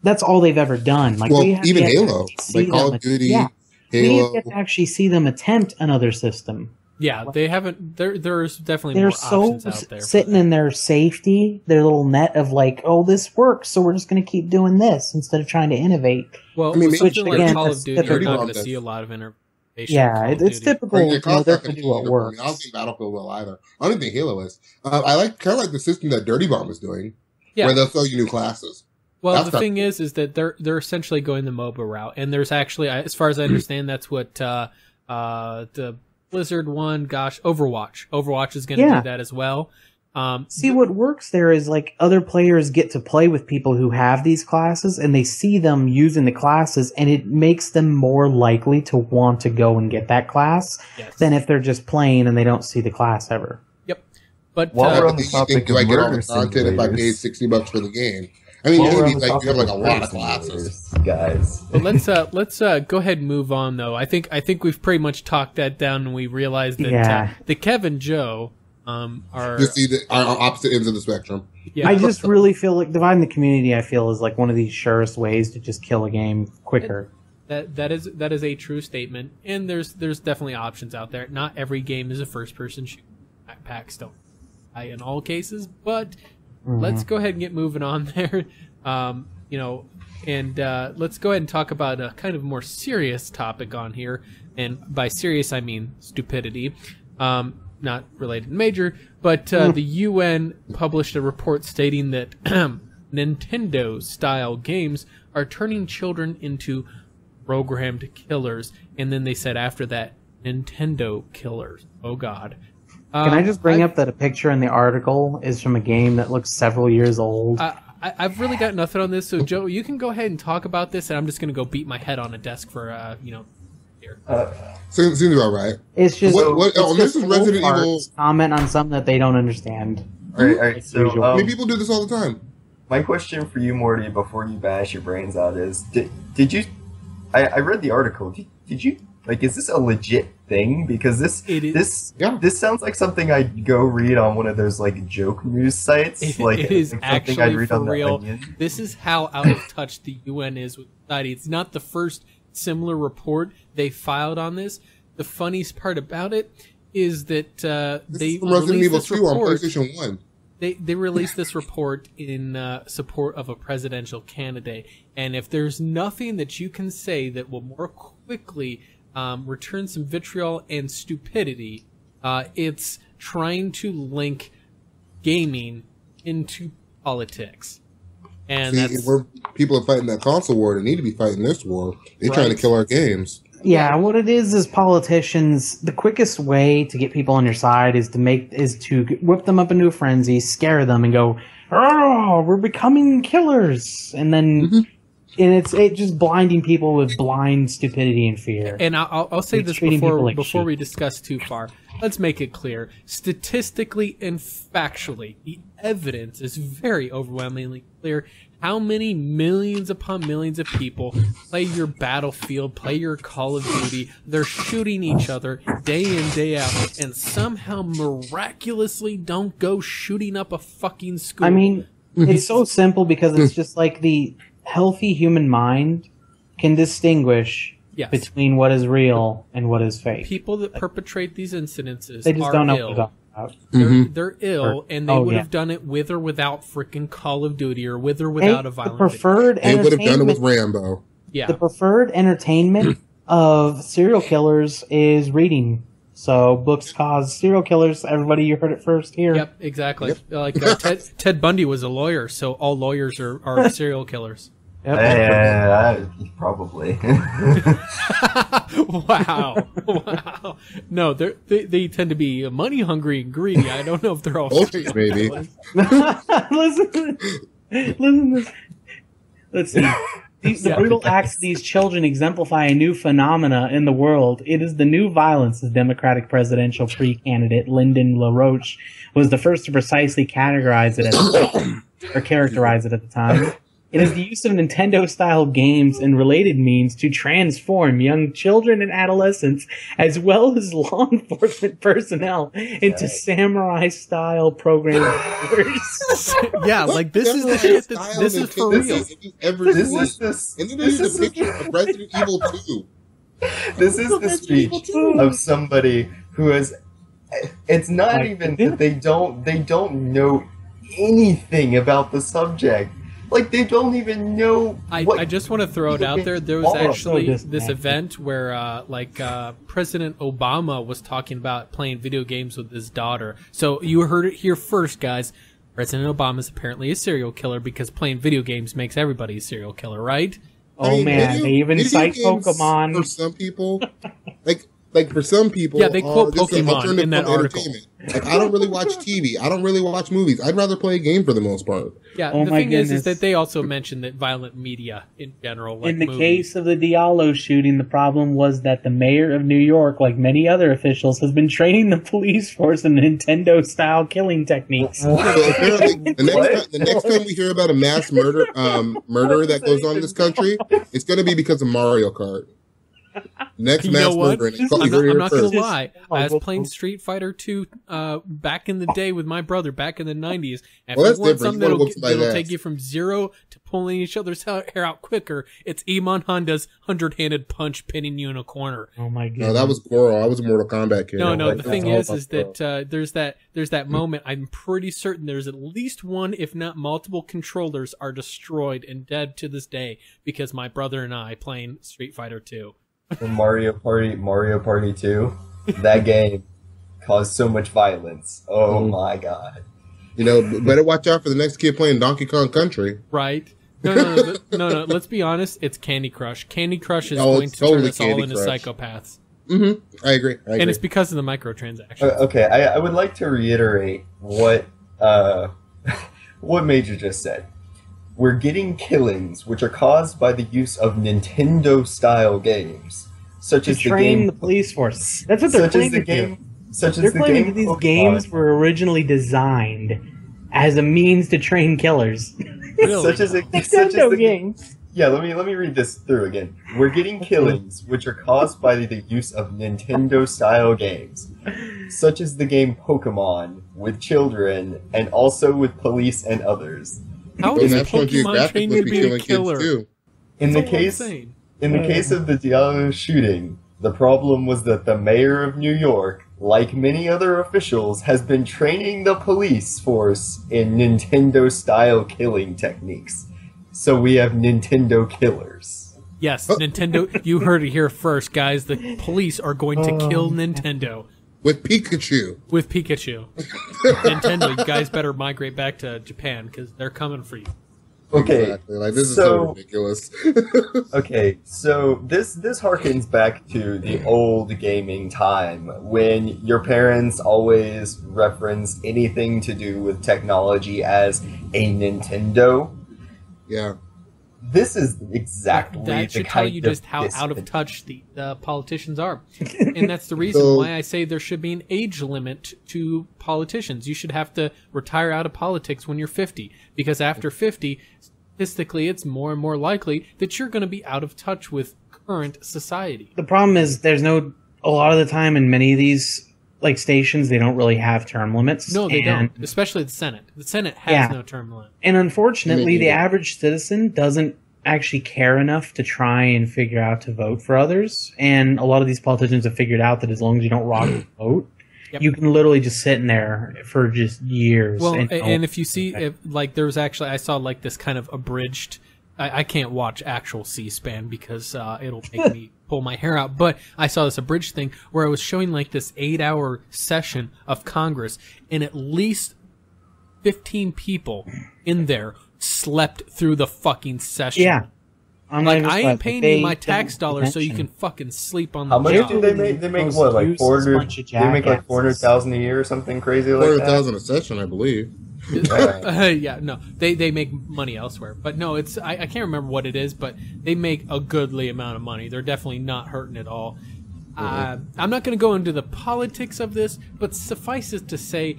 That's all they've ever done. Like, well, we have even yet to Halo, see like Call them- of Duty, yeah. We Halo. have yet to actually see them attempt another system. Yeah, they haven't. There's definitely They're more so options out there. sitting in their safety, their little net of like, oh, this works, so we're just going to keep doing this instead of trying to innovate. Well, I mean, with which, something like again, Call that's of Duty, you're typical. not going to see a lot of innovation. Yeah, in Call of it's Duty. typical. Right, You know, Call's they're not going to gonna do what I works. don't think Battlefield will either. I don't think Halo is. I kind of like the system that Dirty Bomb is doing, Yeah. where they'll throw you new classes. Well, That's the thing is that they're essentially going the MOBA route, and there's actually, as far as I understand, that's what the Blizzard one. Gosh, Overwatch is going to Yeah. do that as well. See, what works there is like other players get to play with people who have these classes, and they see them using the classes, and it makes them more likely to want to go and get that class Yes. than if they're just playing and they don't see the class ever. Yep, but While we're on the You topic think, do of I get all murder the content if I paid simulators, $60 for the game? I mean, while we're maybe on the like you have like topic a lot murder of classes. simulators, guys. But let's go ahead and move on, though. I think we've pretty much talked that down, and we realized that Yeah. the Kev and Joe are You see our opposite ends of the spectrum. yeah. I just really feel like dividing the community, I feel, is like one of the surest ways to just kill a game quicker. That is a true statement, and there's definitely options out there. Not every game is a first person shooter. Packs don't in all cases, but let's go ahead and get moving on there. You know, and let's go ahead and talk about a kind of more serious topic on here, and by serious I mean stupidity. Not related to Major, but the UN published a report stating that Nintendo-style games are turning children into programmed killers, and then they said after that, Nintendo killers. Oh God! Can I just bring up that a picture in the article is from a game that looks several years old? I've really got nothing on this, so Joe, you can go ahead and talk about this, and I'm just going to go beat my head on a desk for here. Seems about right. It's just, What- oh, this is Resident Evil. Comment on something that they don't understand. All right. So, usual. I mean, people do this all the time. my question for you, Morty, before you bash your brains out is: Did you? I read the article. Did you? Like, is this a legit thing? Because this sounds like something I'd go read on one of those like joke news sites. Like It is like something I'd actually read for on The real. Onion. This is how out of touch the UN is with society. It's not the first similar report they filed on this. The funniest part about it is that they from Resident released Evil this 2 on report. PlayStation 1. They released this report in support of a presidential candidate, and if there's nothing that you can say that will more quickly return some vitriol and stupidity, it's trying to link gaming into politics. And that's where people are fighting that console war, they need to be fighting this war. They're trying to kill our games. Yeah, what it is politicians, the quickest way to get people on your side is to whip them up into a frenzy, scare them, and go, "Oh, we're becoming killers," and then it's just blinding people with blind stupidity and fear. And I'll say this before we discuss too far. Let's make it clear. Statistically and factually, the evidence is very overwhelmingly clear. How many millions upon millions of people play your Battlefield, play your Call of Duty, they're shooting each other day in, day out, and somehow miraculously don't go shooting up a fucking school. I mean, it's so simple because it's just like the healthy human mind can distinguish between what is real and what is fake. People that perpetrate these incidences they just are don't know ill. what they're about. They're ill, and they would have done it with or without freaking Call of Duty or with or without a violent They would have done it with Rambo. Yeah. The preferred entertainment of serial killers is reading. So books cause serial killers. Everybody, you heard it first here. Yep, exactly. Like Ted Bundy was a lawyer, so all lawyers are serial killers. Yep. Probably. Wow. No, they tend to be money hungry and greedy. I don't know if they're all maybe. Listen to this. Let's see. The brutal acts of these children exemplify a new phenomena in the world. It is the new violence, as Democratic presidential pre-candidate Lyndon LaRoche was the first to precisely categorize it or characterize it at the time. It is the use of Nintendo-style games and related means to transform young children and adolescents, as well as law enforcement personnel, into samurai-style programming. Yeah, like this is the shit that this is for real. And then there's a picture of Resident Evil 2. This is the speech of somebody who has. It's not even that they don't know anything about the subject. Like, they don't even know I just want to throw it out there. There was actually this event where, President Obama was talking about playing video games with his daughter. So you heard it here first, guys. President Obama is apparently a serial killer because playing video games makes everybody a serial killer, right? Oh, man. They even cite Pokemon. For some people, like for some people, yeah, they quote Pokemon in that article. Like, I don't really watch TV. I don't really watch movies. I'd rather play a game for the most part. Yeah, the thing is that they also mentioned that violent media in general, like in the case of the Diallo shooting, the problem was that the mayor of New York, like many other officials, has been training the police force in Nintendo-style killing techniques. So apparently, the next time we hear about a mass murder that goes on in this country, it's going to be because of Mario Kart. Next mass murder. I'm not going to lie. I was playing Street Fighter 2 back in the day with my brother back in the 90s. And if you want something that'll take you from zero to pulling each other's hair out quicker, it's Iman Honda's 100-handed punch pinning you in a corner. Oh my god! No, that was Goro. I was a Mortal Kombat kid. No. The thing is that there's that moment. I'm pretty certain there's at least one, if not multiple, controllers are destroyed and dead to this day because my brother and I playing Street Fighter 2. Mario Party 2, that game caused so much violence. Oh my god! You know, better watch out for the next kid playing Donkey Kong Country. Right? No. Let's be honest. It's Candy Crush. Candy Crush is going to turn us all into psychopaths. Mm-hmm. I agree. And it's because of the microtransactions. Okay, I would like to reiterate what Major just said. We're getting killings which are caused by the use of Nintendo-style games, such as the game. The police force. That's what they're claiming. They're claiming that these games were originally designed as a means to train killers. Really? such as the games. Yeah, let me read this through again. We're getting killings which are caused by the use of Nintendo-style games, such as the game Pokemon, with children, and also with police and others. How is Pokemon trained to be a killer? In the case of the Diallo shooting, The problem was that the mayor of New York, like many other officials, has been training the police force in Nintendo-style killing techniques. So we have Nintendo killers. Yes, Nintendo, you heard it here first, guys. The police are going to kill Nintendo. With Pikachu. With Pikachu. Nintendo, you guys better migrate back to Japan, because they're coming for you. Okay, exactly. Like, this is so ridiculous. Okay, so this harkens back to the old gaming time when your parents always referenced anything to do with technology as a Nintendo. Yeah. This is exactly that should the tell kind you of just how out of touch the politicians are. And that's the reason why I say there should be an age limit to politicians. You should have to retire out of politics when you're 50, because after 50, statistically, it's more and more likely that you're going to be out of touch with current society. The problem is a lot of the time in many of these like stations, they don't really have term limits. No, they don't. Especially the Senate. The Senate has no term limit. And unfortunately, the average citizen doesn't actually care enough to try and figure out to vote for others. And a lot of these politicians have figured out that as long as you don't rock the vote, you can literally just sit in there for just years. Well, and if you see, there was actually, I saw like this kind of abridged, I can't watch actual C-SPAN because it'll make me pull my hair out, but I saw this abridged thing where I was showing like this 8-hour session of Congress, and at least 15 people in there slept through the fucking session. Yeah. I ain't paying you my tax dollars so you can fucking sleep on the job. How much do they make? They make what, like 400? They make like 400,000 a year or something crazy like that. 400,000 a session, I believe. Yeah, no, they make money elsewhere, but no, it's I can't remember what it is, but they make a goodly amount of money. They're definitely not hurting at all. I'm not going to go into the politics of this, but suffice it to say,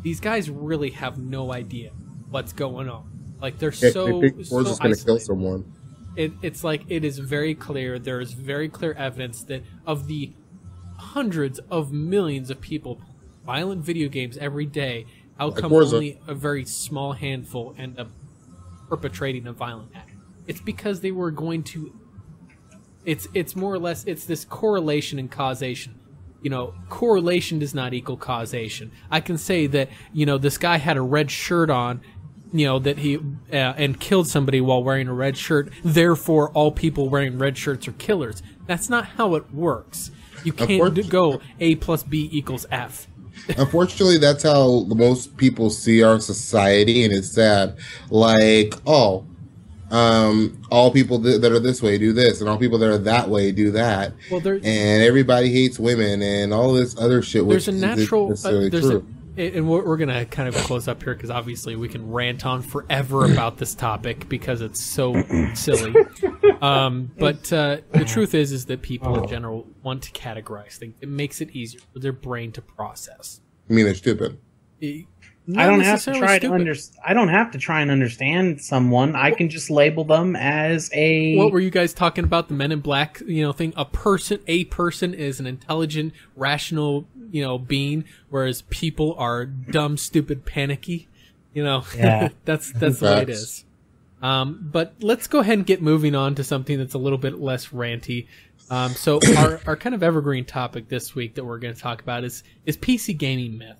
these guys really have no idea what's going on. Like they're so we're just going to kill someone. It's like it is very clear. There is very clear evidence that of the hundreds of millions of people playing violent video games every day, how come only a very small handful end up perpetrating a violent act? It's because they were going to. It's more or less it's this correlation and causation. You know, correlation does not equal causation. I can say that this guy had a red shirt on. That he and killed somebody while wearing a red shirt. Therefore, all people wearing red shirts are killers. That's not how it works. You can't go A plus B equals F. Unfortunately, that's how most people see our society, and it's sad. Like, all people that are this way do this, and all people that are that way do that. Well, and everybody hates women and all this other shit. There's a natural. And we're going to kind of close up here because obviously we can rant on forever about this topic because it's so silly. But the truth is that people in general want to categorize things. It makes it easier for their brain to process. I mean, they're stupid. I don't have to try and understand someone. I can just label them as a. What were you guys talking about? The Men in Black, thing. A person is an intelligent, rational, being, whereas people are dumb, stupid, panicky. Yeah. that's the way it is. But let's go ahead and get moving on to something that's a little bit less ranty. So our kind of evergreen topic this week that we're going to talk about is PC gaming myth.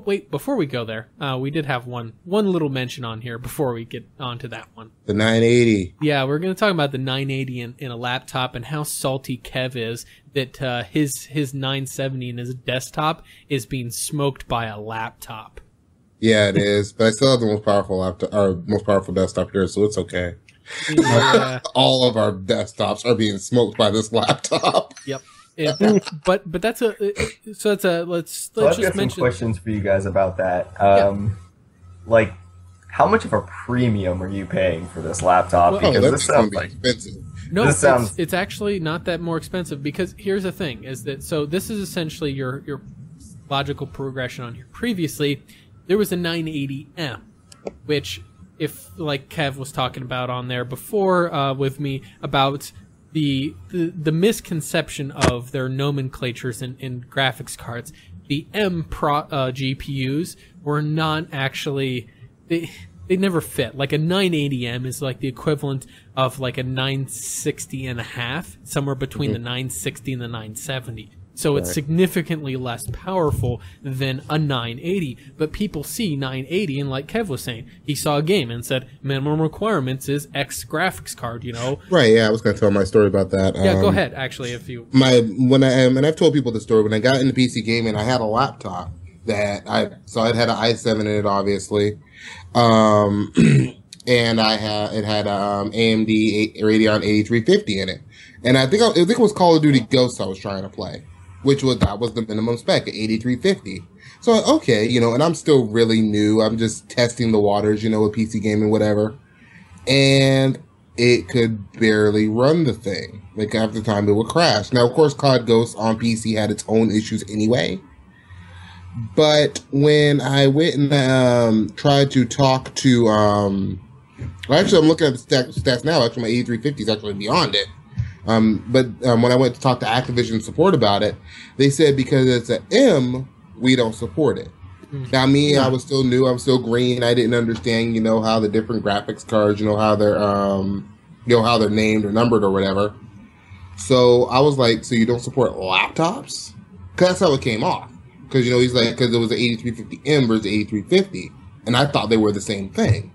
Wait, before we go there, we did have one little mention on here before we get on to that one. The 980. Yeah, we're going to talk about the 980 in a laptop and how salty Kev is that his 970 in his desktop is being smoked by a laptop. Yeah, it is, but I still have the most powerful laptop, or most powerful desktop here, so it's okay. Yeah. All of our desktops are being smoked by this laptop. Yep. But that's let's I've just got mention some questions for you guys about that. Like, how much of a premium are you paying for this laptop? Because this sounds like expensive. No, it's actually not that more expensive because here's the thing: is that this is essentially your logical progression on here. Previously, there was a 980M, which, if like Kev was talking about on there before with me about the misconception of their nomenclatures in graphics cards, the GPUs were not actually they they never fit. Like a 980M is like the equivalent of like a 960 and a half, somewhere between the 960 and the 970. So it's significantly less powerful than a 980. But people see 980, and like Kev was saying, he saw a game and said, minimum requirements is X graphics card, you know? Right, yeah, I was going to tell my story about that. Yeah, go ahead, actually, if you... And I've told people the story, when I got into PC gaming, I had a laptop that it had an i7 in it, obviously. And it had AMD Radeon 8350 in it. And I think it was Call of Duty Ghosts I was trying to play, that was the minimum spec at 8350. So, okay, you know, and I'm still really new. I'm just testing the waters, you know, with PC gaming, whatever. And it could barely run the thing. Like, half the time it would crash. Now, of course, COD Ghosts on PC had its own issues anyway. But when I went and tried to talk to... actually, I'm looking at the stats now. Actually, my 8350 is actually beyond it. But when I went to talk to Activision support about it, they said because it's an M, we don't support it. Now, me, I was still new. I'm still green. I didn't understand, you know, how the different graphics cards, you know, how they're named or numbered or whatever. So I was like, so you don't support laptops? Because that's how it came off. Because, you know, he's like, because it was the 8350M versus the 8350, and I thought they were the same thing.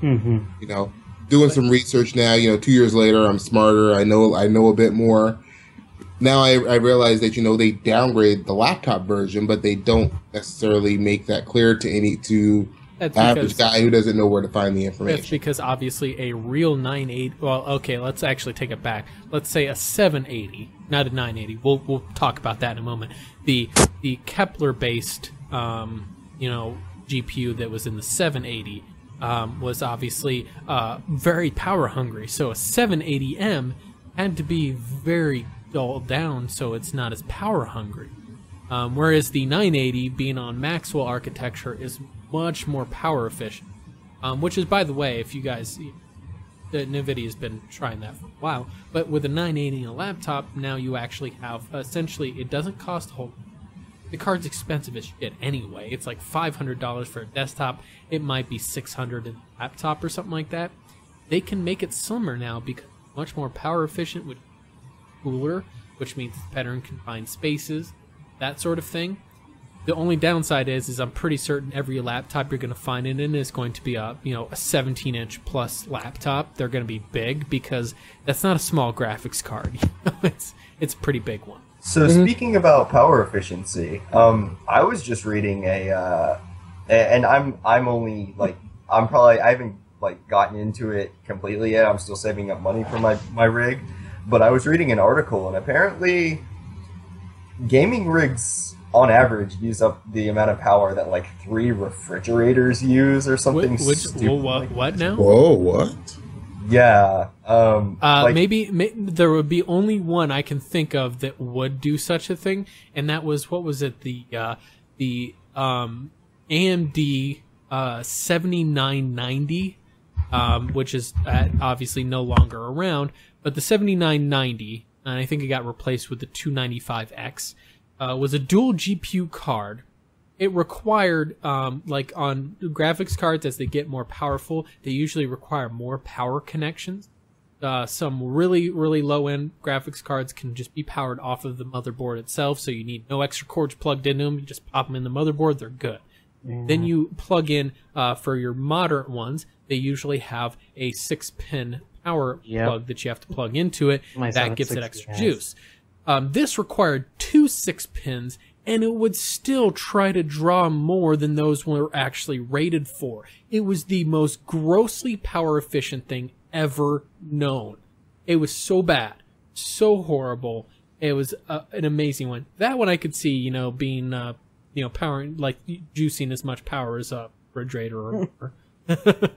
You know, doing some research now, you know, 2 years later, I'm smarter. I know a bit more. Now I realize that, you know, they downgrade the laptop version, but they don't necessarily make that clear to the average guy who doesn't know where to find the information. That's because obviously a real 980, well, okay, let's actually take it back. Let's say a 780, not a 980. We'll talk about that in a moment. The Kepler-based, you know, GPU that was in the 780 was obviously very power hungry. So a 780M had to be very dulled down so it's not as power hungry. Whereas the 980 being on Maxwell architecture is much more power efficient. Which is, by the way, if you guys, nVidia's been trying that for a while, but with a 980 in a laptop, now you actually have, essentially, it doesn't cost a whole. The card's expensive as shit anyway. It's like $500 for a desktop. It might be $600 in a laptop or something like that. They can make it slimmer now because it's much more power efficient with cooler, which means it's better in confined spaces, that sort of thing. The only downside is I'm pretty certain every laptop you're going to find it in is going to be a 17-inch plus laptop. They're going to be big because that's not a small graphics card. It's a pretty big one. So speaking about power efficiency, I was just reading and I'm only like I haven't like gotten into it completely yet. I'm still saving up money for my rig, but I was reading an article and apparently gaming rigs on average use up the amount of power that like 3 refrigerators use or something. What now? Whoa, what? Yeah. Maybe there would be only one I can think of that would do such a thing, and that was, what was it? The AMD 7990, which is obviously no longer around, but the 7990, and I think it got replaced with the 295X, was a dual GPU card. It required, like on graphics cards, as they get more powerful, they usually require more power connections. Some really, really low-end graphics cards can just be powered off of the motherboard itself, so you need no extra cords plugged into them. You just pop them in the motherboard, they're good. Then you plug in, for your moderate ones, they usually have a 6-pin power plug that you have to plug into it. That gives it extra juice. This required 2 6-pins, and it would still try to draw more than those were actually rated for. It was the most grossly power efficient thing ever known. It was so bad, so horrible. It was an amazing one. That one I could see, being, powering, like juicing as much power as a refrigerator or whatever.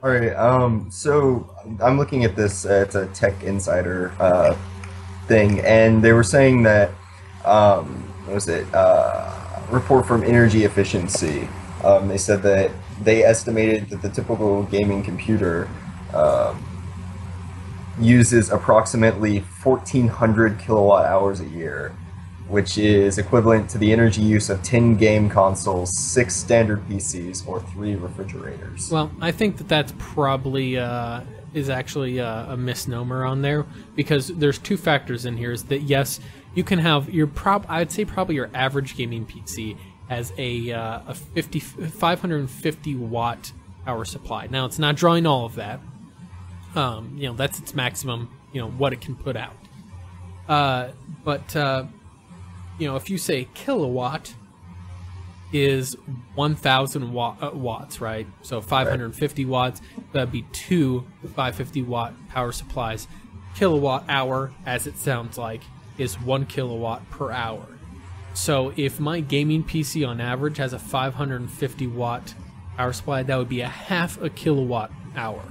All right. So I'm looking at this. It's a Tech Insider thing, and they were saying that what was it? Report from Energy Efficiency. They said that they estimated that the typical gaming computer uses approximately 1,400 kilowatt hours a year, which is equivalent to the energy use of 10 game consoles, 6 standard PCs, or 3 refrigerators. Well, I think that that's probably is actually a misnomer on there, because there's two factors in here. Is that yes, you can have your I'd say probably your average gaming PC has a 550 watt power supply. Now it's not drawing all of that. That's its maximum. What it can put out. But if you say kilowatt is 1,000 watts, right? So 550 watts, that'd be 2 550 watt power supplies. Kilowatt hour, as it sounds like, is 1 kilowatt per hour. So if my gaming PC on average has a 550 watt power supply, that would be a half a kilowatt hour.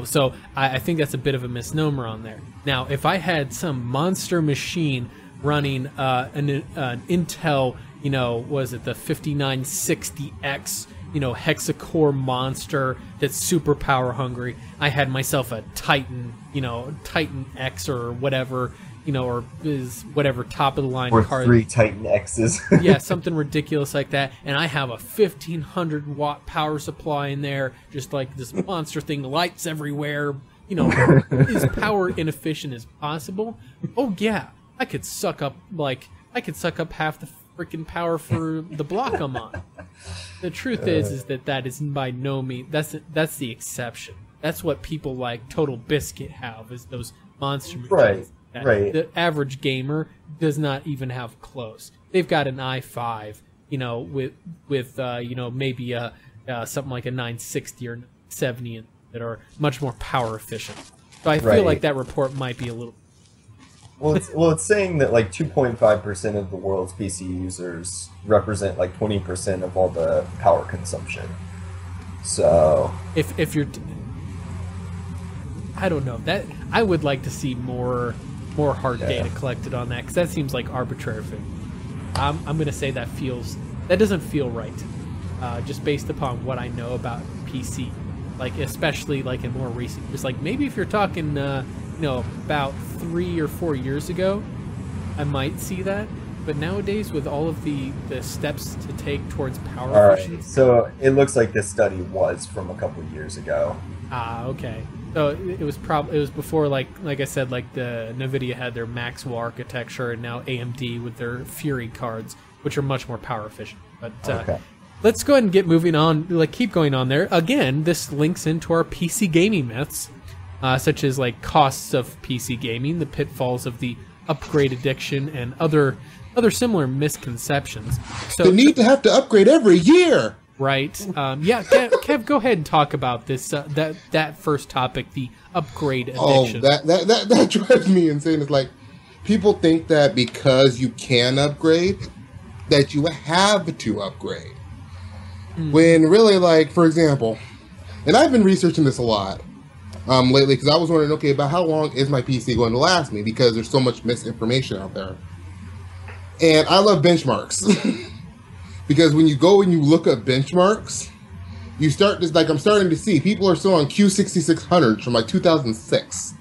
So I think that's a bit of a misnomer on there. Now, if I had some monster machine running an Intel, was it the 5960X, hexacore monster that's super power hungry, I had myself a Titan, Titan X or whatever, or is whatever top of the line or card. 3 Titan X's. Yeah, something ridiculous like that. And I have a 1,500 watt power supply in there, just like this monster thing, lights everywhere, as power inefficient as possible. Oh yeah, I could suck up half the freaking power for the block I'm on. The truth is that is by no means, that's the exception. That's what people like Total Biscuit have, is those monster machines. Right. The average gamer does not even have close. They've got an i5, with maybe something like a 960 or 70 that are much more power efficient. So I feel like that report might be a little. Well, it's saying that like 2.5% of the world's PC users represent like 20% of all the power consumption. So if you're, I don't know, that I would like to see more hard data collected on that, because that seems like arbitrary thing. I'm going to say that doesn't feel right, just based upon what I know about PC, like especially like in more recent years. Like maybe if you're talking about 3 or 4 years ago, I might see that, but nowadays with all of the steps to take towards power efficiency. So it looks like this study was from a couple of years ago. Okay. So it was before, like I said, like the nVidia had their Maxwell architecture, and now AMD with their Fury cards, which are much more power efficient. But let's go ahead and get moving on. Keep going on there. Again, this links into our PC gaming myths, such as like costs of PC gaming, the pitfalls of the upgrade addiction, and other similar misconceptions. So the need to have to upgrade every year. Right. Kev, go ahead and talk about this. That first topic, the upgrade addiction. Oh, that drives me insane. It's like people think that because you can upgrade, that you have to upgrade. When really, like, for example, and I've been researching this a lot lately, because I was wondering, okay, about how long is my PC going to last me, because there's so much misinformation out there. And I love benchmarks. Because when you go and you look at benchmarks, you start to, like, I'm starting to see people are still on Q6600s from like 2006.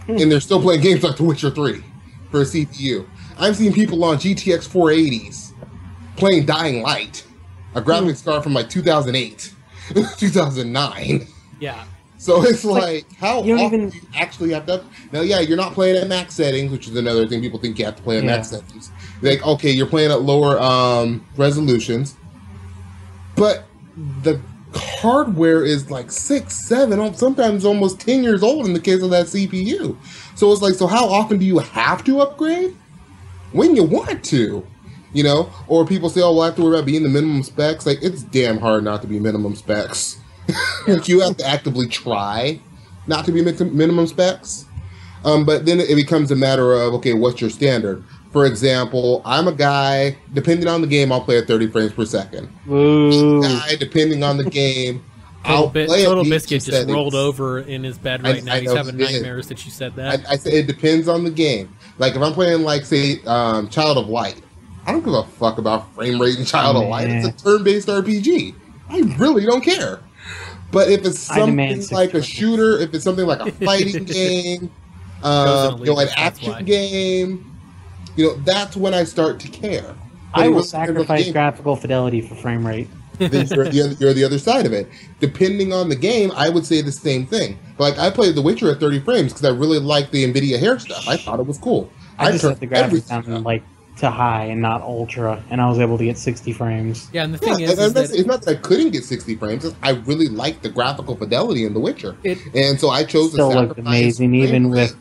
And they're still playing games like The Witcher 3 for a CPU. I'm seeing people on GTX 480s playing Dying Light, a graphics card from like 2008, 2009. Yeah. So it's like how often do you actually have to... Now, yeah, you're not playing at max settings, which is another thing people think you have to play at max settings. Like, okay, you're playing at lower resolutions, but the hardware is like 6, 7, sometimes almost 10 years old in the case of that CPU. So it's like, so how often do you have to upgrade? When you want to, Or people say, oh, well, I have to worry about being the minimum specs. Like, it's damn hard not to be minimum specs. Like, you have to actively try not to be minimum specs. But then it becomes a matter of, okay, what's your standard? For example, I'm a guy, depending on the game, I'll play at 30 frames per second. Ooh. Guy, depending on the game, I'll play Total at Biscuit just settings. rolled over in his bed right now. He's having nightmares that you said that. I say it depends on the game. Like, if I'm playing, like, say, Child of Light, I don't give a fuck about frame rate in Child of Light. It's a turn-based RPG. I really don't care. But if it's something like a shooter, if it's something like a fighting game, an action game, that's when I start to care. I will sacrifice graphical fidelity for frame rate. Then you're the other side of it. Depending on the game, I would say the same thing. Like, I played The Witcher at 30 frames because I really liked the NVIDIA hair stuff. I thought it was cool. I just set the graphics down like to high and not ultra, and I was able to get 60 frames. Yeah, and the thing is that it's not that I couldn't get 60 frames. I really liked the graphical fidelity in The Witcher, and so I chose. Still looked amazing, even with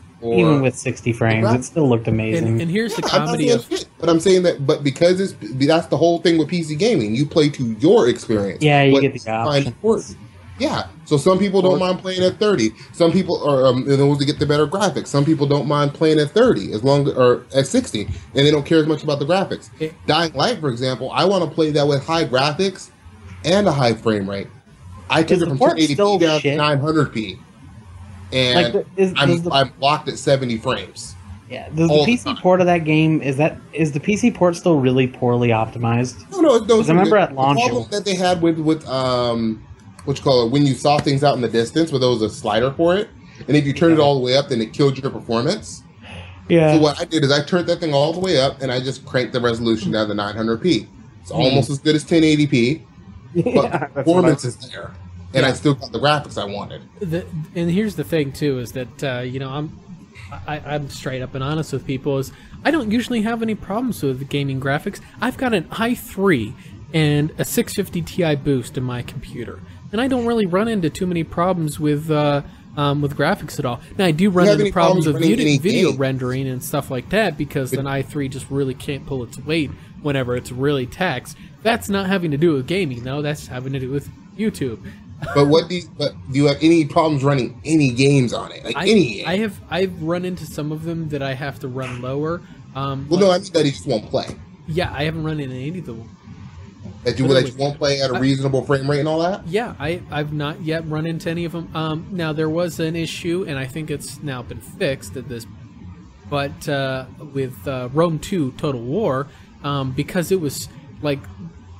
60 frames. It still looked amazing. And here's the comedy of. But I'm saying that, but because that's the whole thing with PC gaming. You play to your experience. Yeah, you get the options. Yeah, so some people don't mind playing at 30. Some people are those to get the better graphics. Some people don't mind playing at 30 or at 60, and they don't care as much about the graphics. Dying Light, for example, I want to play that with high graphics and a high frame rate. I took it from 1080p down to 900p, and I'm locked at 70 frames. Yeah, the PC port of that game is the PC port still really poorly optimized? No. I remember at launch the problem that they had with what you call it, when you saw things out in the distance, where there was a slider for it, and if you turned it all the way up, then it killed your performance. Yeah. So what I did is I turned that thing all the way up, and I just cranked the resolution down to 900p. It's almost as good as 1080p, but the performance is there, and I still got the graphics I wanted. And here's the thing too, is that I'm straight up and honest with people. Is I don't usually have any problems with the gaming graphics. I've got an i3 and a 650 Ti boost in my computer, and I don't really run into too many problems with graphics at all. Now I do run into problems with video rendering and stuff like that because an i3 just really can't pull its weight whenever it's really taxed. That's not having to do with gaming though. That's having to do with YouTube. But do you have any problems running any games on it? Any game? I've run into some of them that I have to run lower. No, I mean that you just won't play. Yeah, I haven't run into any of them. That you won't play at a reasonable frame rate and all that? Yeah, I've not yet run into any of them. Now, there was an issue, and I think it's now been fixed at this, but with Rome 2 Total War, because it was like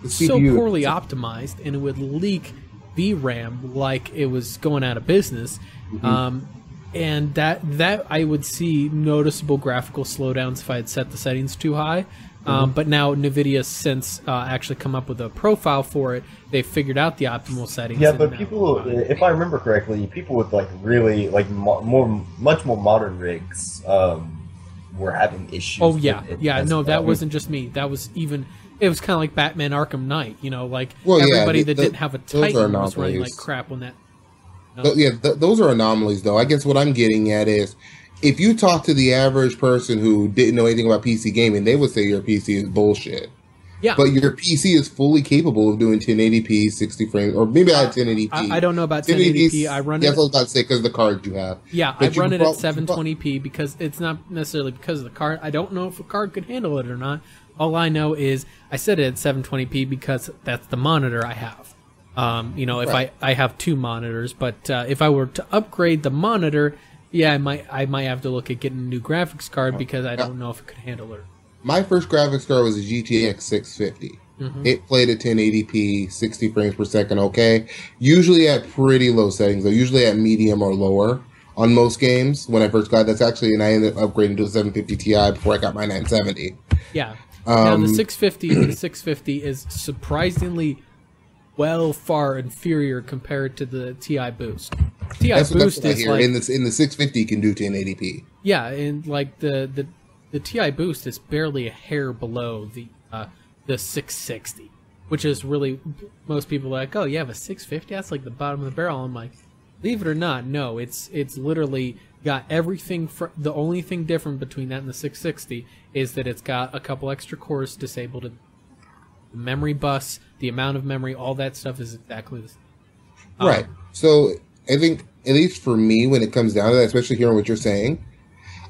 so poorly optimized, and it would leak VRAM like it was going out of business, and that I would see noticeable graphical slowdowns if I had set the settings too high. But now NVIDIA since actually come up with a profile for it. They figured out the optimal settings. Yeah, but people, if I remember correctly, people with really much more modern rigs were having issues. Oh yeah, no, that wasn't just me. That was even. It was kind of like Batman Arkham Knight, everybody that didn't have a Titan was running like crap on that. Those are anomalies, though. I guess what I'm getting at is, if you talk to the average person who didn't know anything about PC gaming, they would say your PC is bullshit. Yeah. But your PC is fully capable of doing 1080p, 60 frames, or maybe I had 1080p. I don't know about 1080p. I run it. That's what I was about to say, because of the card you have. Yeah, I run it at 720p because it's not necessarily because of the card. I don't know if a card could handle it or not. All I know is I set it at 720p because that's the monitor I have. If I have two monitors, but if I were to upgrade the monitor, yeah, I might have to look at getting a new graphics card because I don't know if it could handle it. My first graphics card was a GTX 650. It played at 1080p, 60 frames per second, okay. Usually at pretty low settings, though. Usually at medium or lower on most games when I first got it. And I ended up upgrading to a 750 Ti before I got my 970. Yeah. Now the 650 is surprisingly far inferior compared to the Ti Boost. That's what is like in the 650 you can do 1080p. Yeah, and like the Ti Boost is barely a hair below the 660, which is really, most people are like, oh, you have a 650? That's like the bottom of the barrel. I'm like, believe it or not, no, it's literally got everything. The only thing different between that and the 660 is that it's got a couple extra cores disabled. The memory bus, the amount of memory, all that stuff is exactly the same. Right. So I think, at least for me, when it comes down to that, especially hearing what you're saying,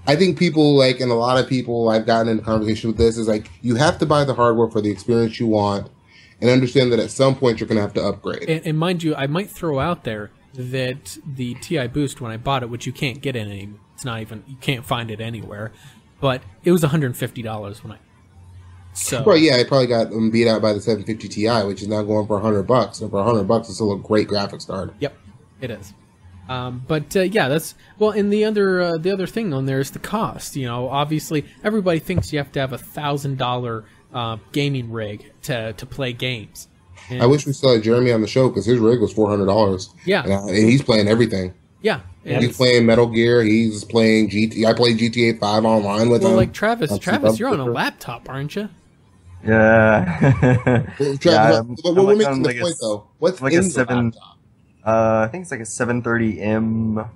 I think people and a lot of people I've gotten into conversation with this is like, you have to buy the hardware for the experience you want and understand that at some point you're going to have to upgrade. And mind you, I might throw out there that the Ti Boost, when I bought it, which you can't get anymore, it's not even, you can't find it anywhere, but it was $150 when I. So right, yeah, I probably got beat out by the 750 Ti, which is now going for $100. And for $100, it's still a great graphics card. Yep, it is. Yeah, that's well. And the other thing on there is the cost. You know, obviously everybody thinks you have to have $1,000 gaming rig to play games. And I wish we still had Jeremy on the show because his rig was $400. Yeah, and he's playing everything. Yeah, he's playing Metal Gear. He's playing GT. I played GTA 5 online with him. Well, like Travis, you're on a laptop, aren't you? Yeah. Well, Travis, what makes the point though? What's like in a the 7? laptop? I think it's like a 730M,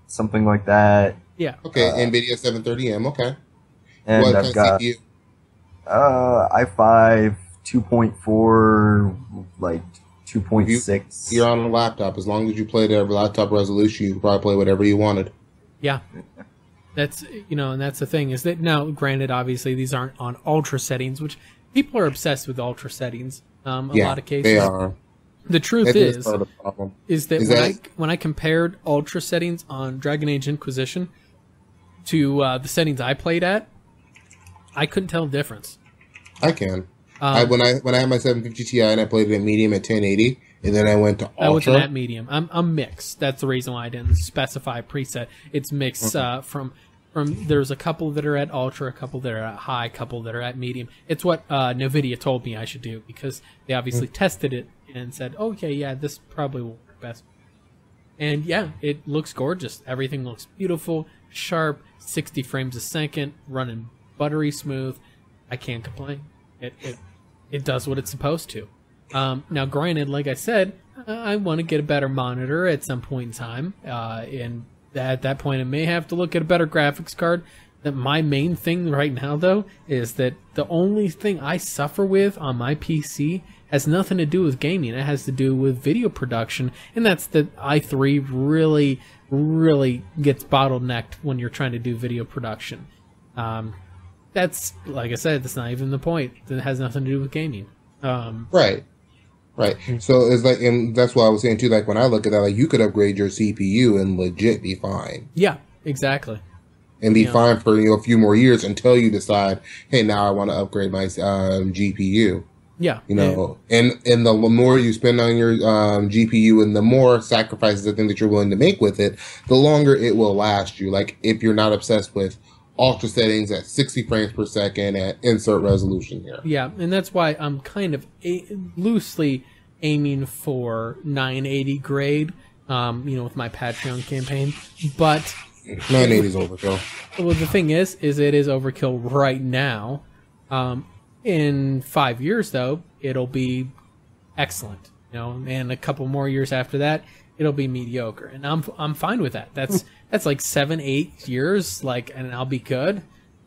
something like that. Yeah. Okay, nVidia 730M. Okay. And what I've got CPU? i5 2.4, like 2.6. You're on a laptop. As long as you play the laptop resolution, you can probably play whatever you wanted. Yeah. That's, and that's the thing, is that now, granted, obviously these aren't on ultra settings, which people are obsessed with ultra settings. A lot of cases. They are. The truth is that when I compared ultra settings on Dragon Age Inquisition to the settings I played at, I couldn't tell the difference. I can. When I had my 750 Ti and I played it at medium at 1080, and then I went to ultra. I wasn't at medium. I'm mixed. That's the reason why I didn't specify preset. It's mixed from there's a couple that are at ultra, a couple that are at high, a couple that are at medium. It's what nVidia told me I should do because they obviously tested it and said, okay, yeah, this probably will work best. And yeah, it looks gorgeous. Everything looks beautiful, sharp, 60 frames a second, running buttery smooth. I can't complain. It does what it's supposed to. Now, granted, like I said, I want to get a better monitor at some point in time, and at that point, I may have to look at a better graphics card. That my main thing right now, though, is that the only thing I suffer with on my PC has nothing to do with gaming. It has to do with video production, and that's that i3 really, really gets bottlenecked when you're trying to do video production. That's, like I said, that's not even the point. It has nothing to do with gaming. Right. So it's like, and that's what I was saying too. Like when I look at that, like you could upgrade your CPU and legit be fine. Yeah, exactly. And be fine for a few more years until you decide, hey, now I want to upgrade my GPU. Yeah. And the more you spend on your GPU and the more sacrifices I think that you're willing to make with it, the longer it will last you. Like if you're not obsessed with ultra settings at 60 frames per second at insert resolution here. Yeah, and that's why I'm kind of loosely aiming for 980 grade, with my Patreon campaign. But 980 is overkill. Well, the thing is it is overkill right now. In 5 years, though, it'll be excellent. And a couple more years after that, it'll be mediocre, and I'm fine with that. That's like 7-8 years, and I'll be good.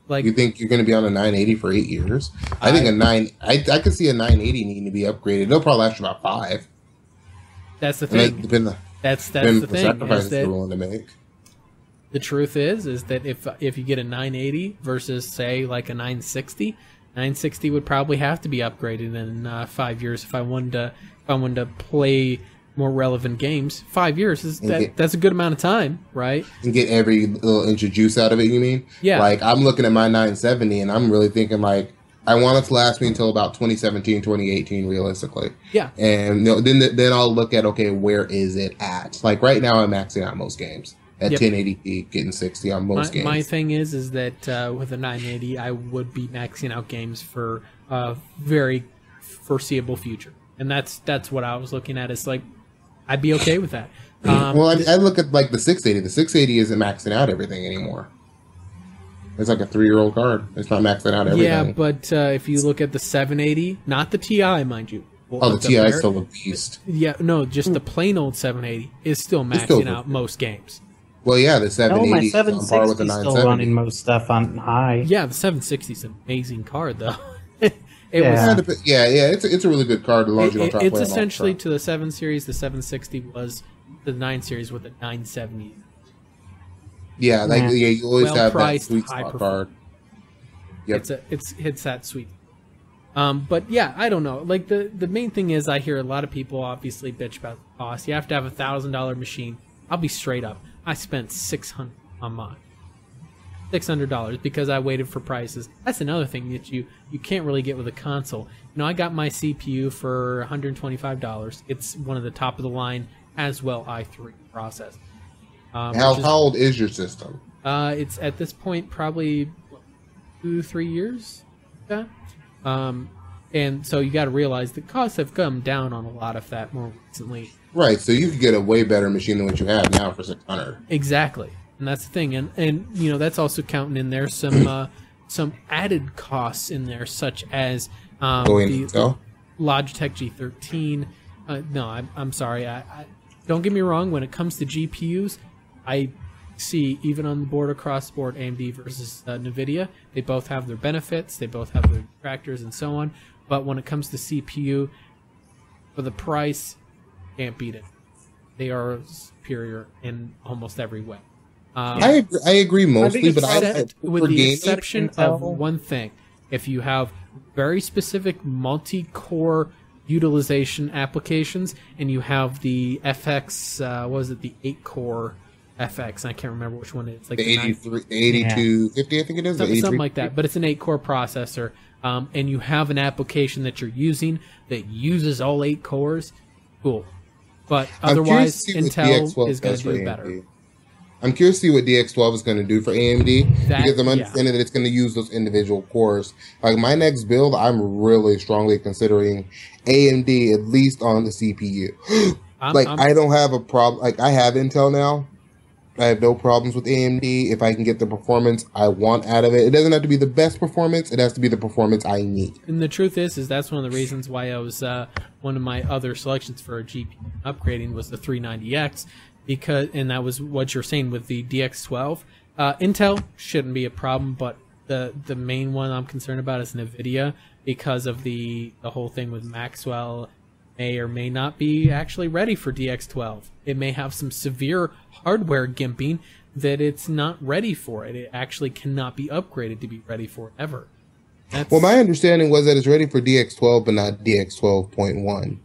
Like, you think you're going to be on a 980 for 8 years? I think I could see a 980 needing to be upgraded. It'll probably last about 5. That's the thing. That's the thing. Sacrifices they're willing to make. The truth is that if you get a 980 versus say like a 960, 960 would probably have to be upgraded in 5 years if I wanted to play more relevant games. 5 years that's a good amount of time, right? And get every little inch of juice out of it, you mean? Yeah. Like I'm looking at my 970 and I'm really thinking like I want it to last me until about 2017, 2018 realistically. Yeah. And then I'll look at, okay, where is it at? Like right now I'm maxing out most games at 1080p, getting 60 on most games. My thing is that with a 980 I would be maxing out games for a very foreseeable future. And that's what I was looking at. It's like I'd be okay with that. Well, I look at like the 680. The 680 isn't maxing out everything anymore. It's like a 3-year-old card. It's not maxing out everything. Yeah, but if you look at the 780, not the TI, mind you. The TI is still a beast. Yeah, no, just the plain old 780 is still maxing out most games. Well, yeah, the 780 my 760 is still running most stuff on high. Yeah, the 760 is an amazing card, though. It's a really good card as long as you don't try to play It's essentially to the 7 series. The 760 was the 9 series with the 970. Yeah, you always have that sweet high spot card. Yep. It's that sweet. But yeah, I don't know. Like the main thing is I hear a lot of people obviously bitch about the cost. You have to have $1,000 machine. I'll be straight up. I spent $600 on mine. $600 because I waited for prices. That's another thing that you can't really get with a console. I got my CPU for $125. It's one of the top of the line Haswell i3 processor. How old is your system? It's at this point probably 2-3 years. Yeah. And so you got to realize the costs have come down on a lot of that more recently. Right, so you could get a way better machine than what you have now for $600. Exactly, and that's the thing, and you know that's also counting in there some added costs in there, such as the Logitech G13. No, I'm sorry. I don't get me wrong. When it comes to GPUs, I see even on the board across the board AMD versus nVidia. They both have their benefits. They both have their detractors and so on. But when it comes to CPU, for the price, can't beat it. They are superior in almost every way. I agree mostly, but with the exception of one thing. If you have very specific multi-core utilization applications, and you have the FX, what was it, the 8-core FX, I can't remember which one it is. Like the 8250, I think it is. Something like that, but it's an 8-core processor, and you have an application that you're using that uses all 8 cores, cool. But otherwise, Intel is going to do better. I'm curious to see what DX12 is going to do for AMD, because I'm understanding that it's going to use those individual cores. Like my next build, I'm really strongly considering AMD, at least on the CPU. I don't have a problem. Like I have Intel now. I have no problems with AMD. If I can get the performance I want out of it, it doesn't have to be the best performance. It has to be the performance I need. And the truth is that's one of the reasons why I was one of my other selections for a GPU upgrading was the 390X, and that was what you're saying with the DX12. Intel shouldn't be a problem, but the main one I'm concerned about is nVidia, because of the whole thing with Maxwell. May or may not be actually ready for DX12. It may have some severe hardware gimping that it's not ready for it. It actually cannot be upgraded to be ready for it ever. Well, my understanding was that it's ready for DX12, but not DX12.1.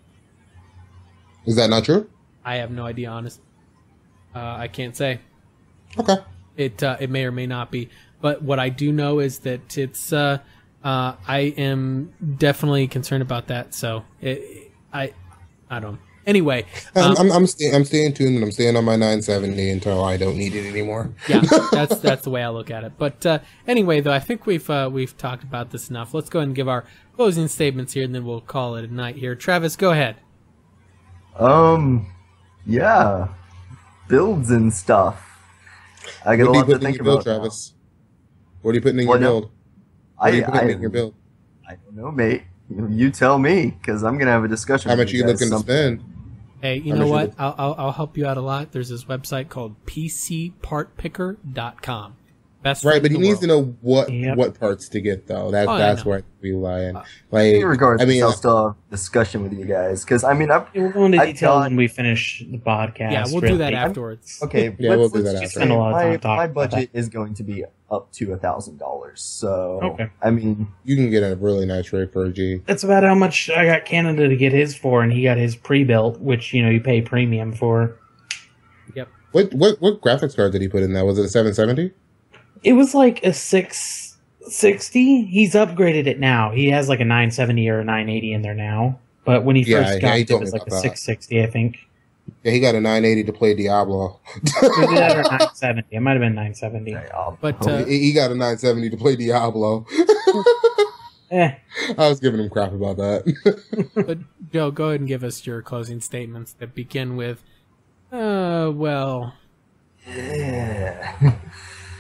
Is that not true? I have no idea, honestly. I can't say. Okay. It may or may not be. But what I do know is that it's. I am definitely concerned about that. So I don't. Anyway, I'm staying tuned, and I'm staying on my 970 until I don't need it anymore. Yeah, that's the way I look at it. But anyway, though, I think we've talked about this enough. Let's go ahead and give our closing statements here, and then we'll call it a night here. Travis, go ahead. Yeah, builds and stuff. I got a lot to think about. Travis, what are you putting in your build? What are you putting in your build? I don't know, mate. You tell me, because I'm gonna have a discussion. How much are you looking to spend? Hey, you know what? I'll help you out a lot. There's this website called PCPartPicker.com. Best right, but he needs to know what parts to get, though. That's where we lie in. Like, in regards, I'll still have a discussion with you guys, because I mean, we'll go into detail when we finish the podcast. Yeah, we'll do that afterwards. Okay, yeah, we'll do that after. My budget is going to be up to $1,000. So, I mean, you can get a really nice rig for a G. That's about how much I got Canada to get his for, and he got his pre-built, which you pay premium for. Yep. What graphics card did he put in that? Was it a 770? It was like a 660. He's upgraded it now. He has like a 970 or a 980 in there now. But when he first got it, it was like a 660, I think. Yeah, he got a 980 to play Diablo. Was that or 970? It might have been 970. But he got a 970 to play Diablo. I was giving him crap about that. But Joe, go ahead and give us your closing statements that begin with, well. Yeah.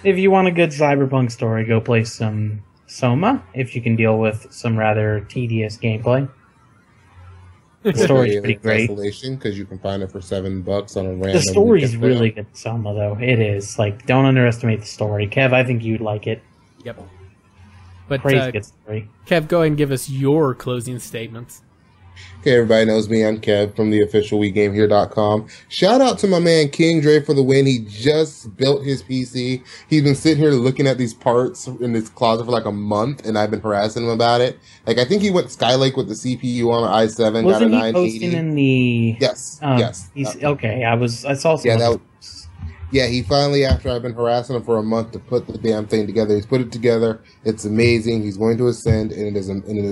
If you want a good cyberpunk story, go play some Soma, if you can deal with some rather tedious gameplay. The story's pretty great. Because you can find it for $7 on a random. The story's really good, Soma, though. It is. Like, don't underestimate the story. Kev, I think you'd like it. Yep. But crazy good story. Kev, go ahead and give us your closing statements. Okay, everybody knows me. I'm Kev from the official WeGameHere.com. Shout out to my man King Dre for the win. He just built his PC. He's been sitting here looking at these parts in his closet for like a month, and I've been harassing him about it. Like, I think he went Skylake with the CPU on an i7. Wasn't got a he 980. posting in the... Yes. Okay, I saw some... Yeah, he finally, after I've been harassing him for a month to put the damn thing together, he's put it together. It's amazing. He's going to ascend, and it is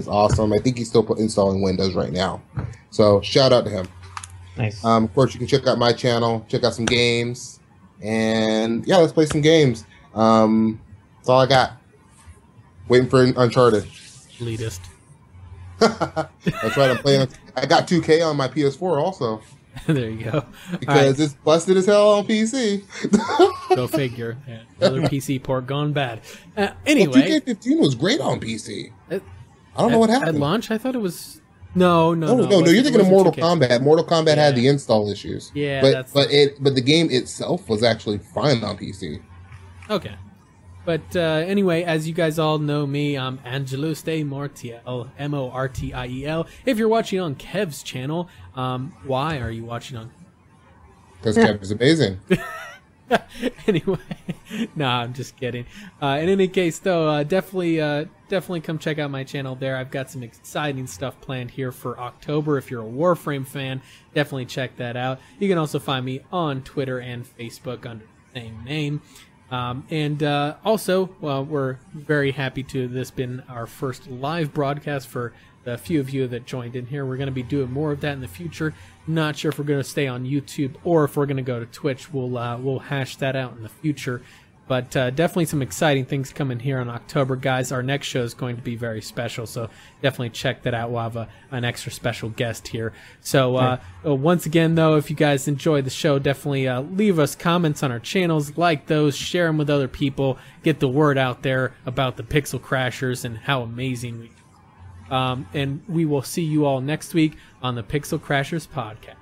awesome. I think he's still installing Windows right now. So, shout out to him. Nice. Of course, you can check out my channel, check out some games, and yeah, let's play some games. That's all I got. Waiting for Uncharted. Elitist. That's right. I'm playing. I got 2K on my PS4 also. There you go. Because it's busted as hell on PC. Go figure. Yeah, another PC port gone bad. Anyway, well, 2K15 was great on PC. I don't know what happened. At launch, I thought it was... No. You're thinking of Mortal Kombat. Mortal Kombat had the install issues. Yeah, but the game itself was actually fine on PC. Okay. But anyway, as you guys all know me, I'm Angelus de Mortiel, Mortiel. If you're watching on Kev's channel, why are you watching on? Because Kev is amazing. Anyway, no, I'm just kidding. In any case, though, definitely come check out my channel there. I've got some exciting stuff planned here for October. If you're a Warframe fan, definitely check that out. You can also find me on Twitter and Facebook under the same name. Also, we're very happy to this been our first live broadcast for the few of you that joined in here. We're going to be doing more of that in the future. Not sure if we're going to stay on YouTube or if we're going to go to Twitch. We'll hash that out in the future. But definitely some exciting things coming here in October, guys. Our next show is going to be very special, so definitely check that out. We'll have an extra special guest here. So once again, though, if you guys enjoyed the show, definitely leave us comments on our channels, like those, share them with other people, get the word out there about the Pixel Crashers and how amazing we are. And we will see you all next week on the Pixel Crashers podcast.